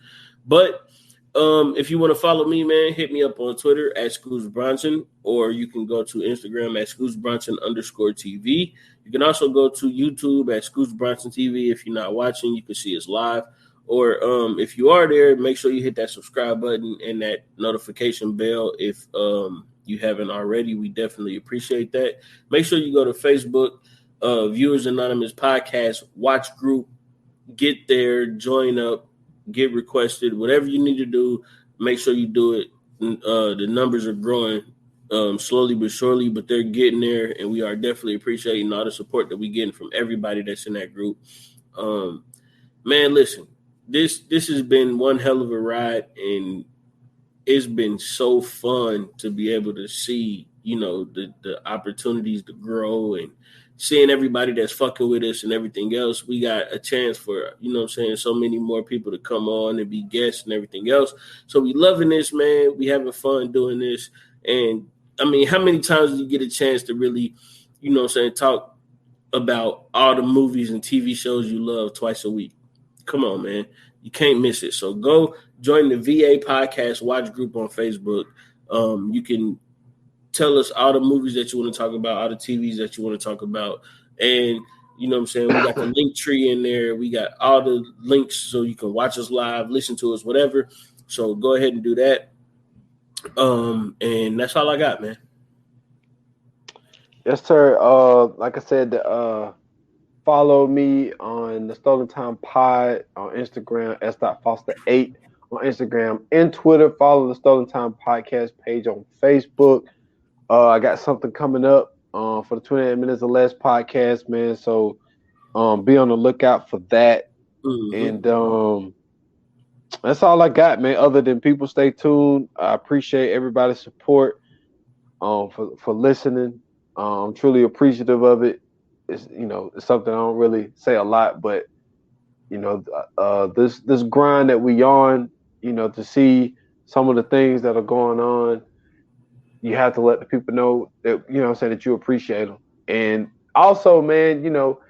But if you want to follow me, man, hit me up on Twitter at Scoots Bronson, or you can go to Instagram at ScootsBronson_TV. You can also go to YouTube at Scoots Bronson TV. If you're not watching, you can see us live. Or if you are there, make sure you hit that subscribe button and that notification bell if you haven't already. We definitely appreciate that. Make sure you go to Facebook, Viewers Anonymous Podcast, watch group, get there, join up, get requested, whatever you need to do, make sure you do it. The numbers are growing slowly but surely, but they're getting there, and we are definitely appreciating all the support that we're getting from everybody that's in that group. Man, listen. This has been one hell of a ride, and it's been so fun to be able to see, you know, the opportunities to grow and seeing everybody that's fucking with us and everything else. We got a chance for, you know what I'm saying, so many more people to come on and be guests and everything else. So we loving this, man. We having fun doing this. And, I mean, how many times do you get a chance to really, you know what I'm saying, talk about all the movies and TV shows you love twice a week? Come on, man. You can't miss it. So go join the VA Podcast Watch group on Facebook. You can tell us all the movies that you want to talk about, all the TVs that you want to talk about. And, you know what I'm saying, we got the link tree in there. We got all the links so you can watch us live, listen to us, whatever. So go ahead and do that. And that's all I got, man. Yes, sir. Like I said, follow me on the Stolen Time Pod on Instagram, s.foster8 on Instagram and Twitter. Follow the Stolen Time Podcast page on Facebook. I got something coming up for the 28 Minutes or Less podcast, man. So be on the lookout for that. Mm-hmm. And that's all I got, man. Other than people stay tuned. I appreciate everybody's support for listening. I'm truly appreciative of it. It's, you know, it's something I don't really say a lot, but you know, this grind that we on, you know, to see some of the things that are going on, you have to let the people know that, you know, say that you appreciate them. And also, man, you know,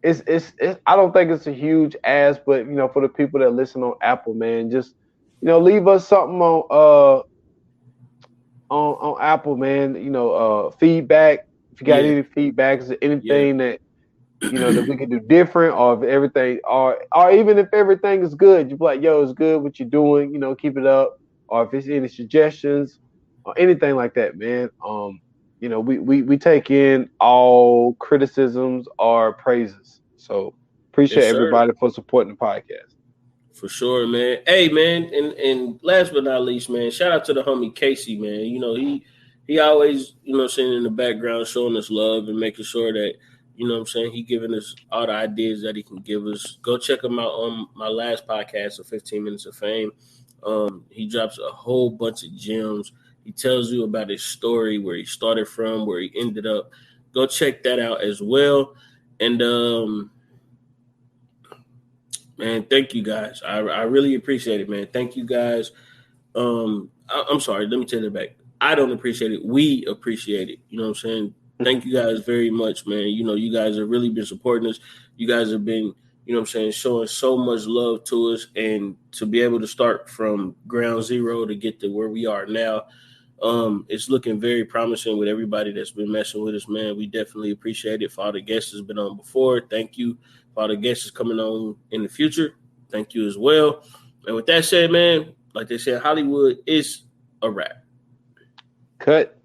it's I don't think it's a huge ask, but you know, for the people that listen on Apple, man, just, you know, leave us something on Apple, man. You know, feedback. If you got any feedback, is there anything that, you know, that we can do different, or if everything, or even if everything is good, you be like, yo, it's good what you're doing, you know, keep it up. Or if it's any suggestions or anything like that, man. You know, we take in all criticisms or praises. So appreciate everybody for supporting the podcast. For sure, man. Hey, man, and last but not least, man, shout out to the homie Casey, man. You know, he always, you know, sitting in the background showing us love and making sure that, you know what I'm saying, he giving us all the ideas that he can give us. Go check him out on my last podcast of 15 Minutes of Fame. He drops a whole bunch of gems. He tells you about his story, where he started from, where he ended up. Go check that out as well. And, man, thank you guys. I really appreciate it, man. Thank you guys. I'm sorry. Let me take it back. I don't appreciate it. We appreciate it. You know what I'm saying? Thank you guys very much, man. You know, you guys have really been supporting us. You guys have been, you know what I'm saying, showing so much love to us. And to be able to start from ground zero to get to where we are now, It's looking very promising with everybody that's been messing with us, man. We definitely appreciate it. For all the guests that's been on before, thank you. For all the guests that's coming on in the future, thank you as well. And with that said, man, like they said, Hollywood is a wrap. Cut.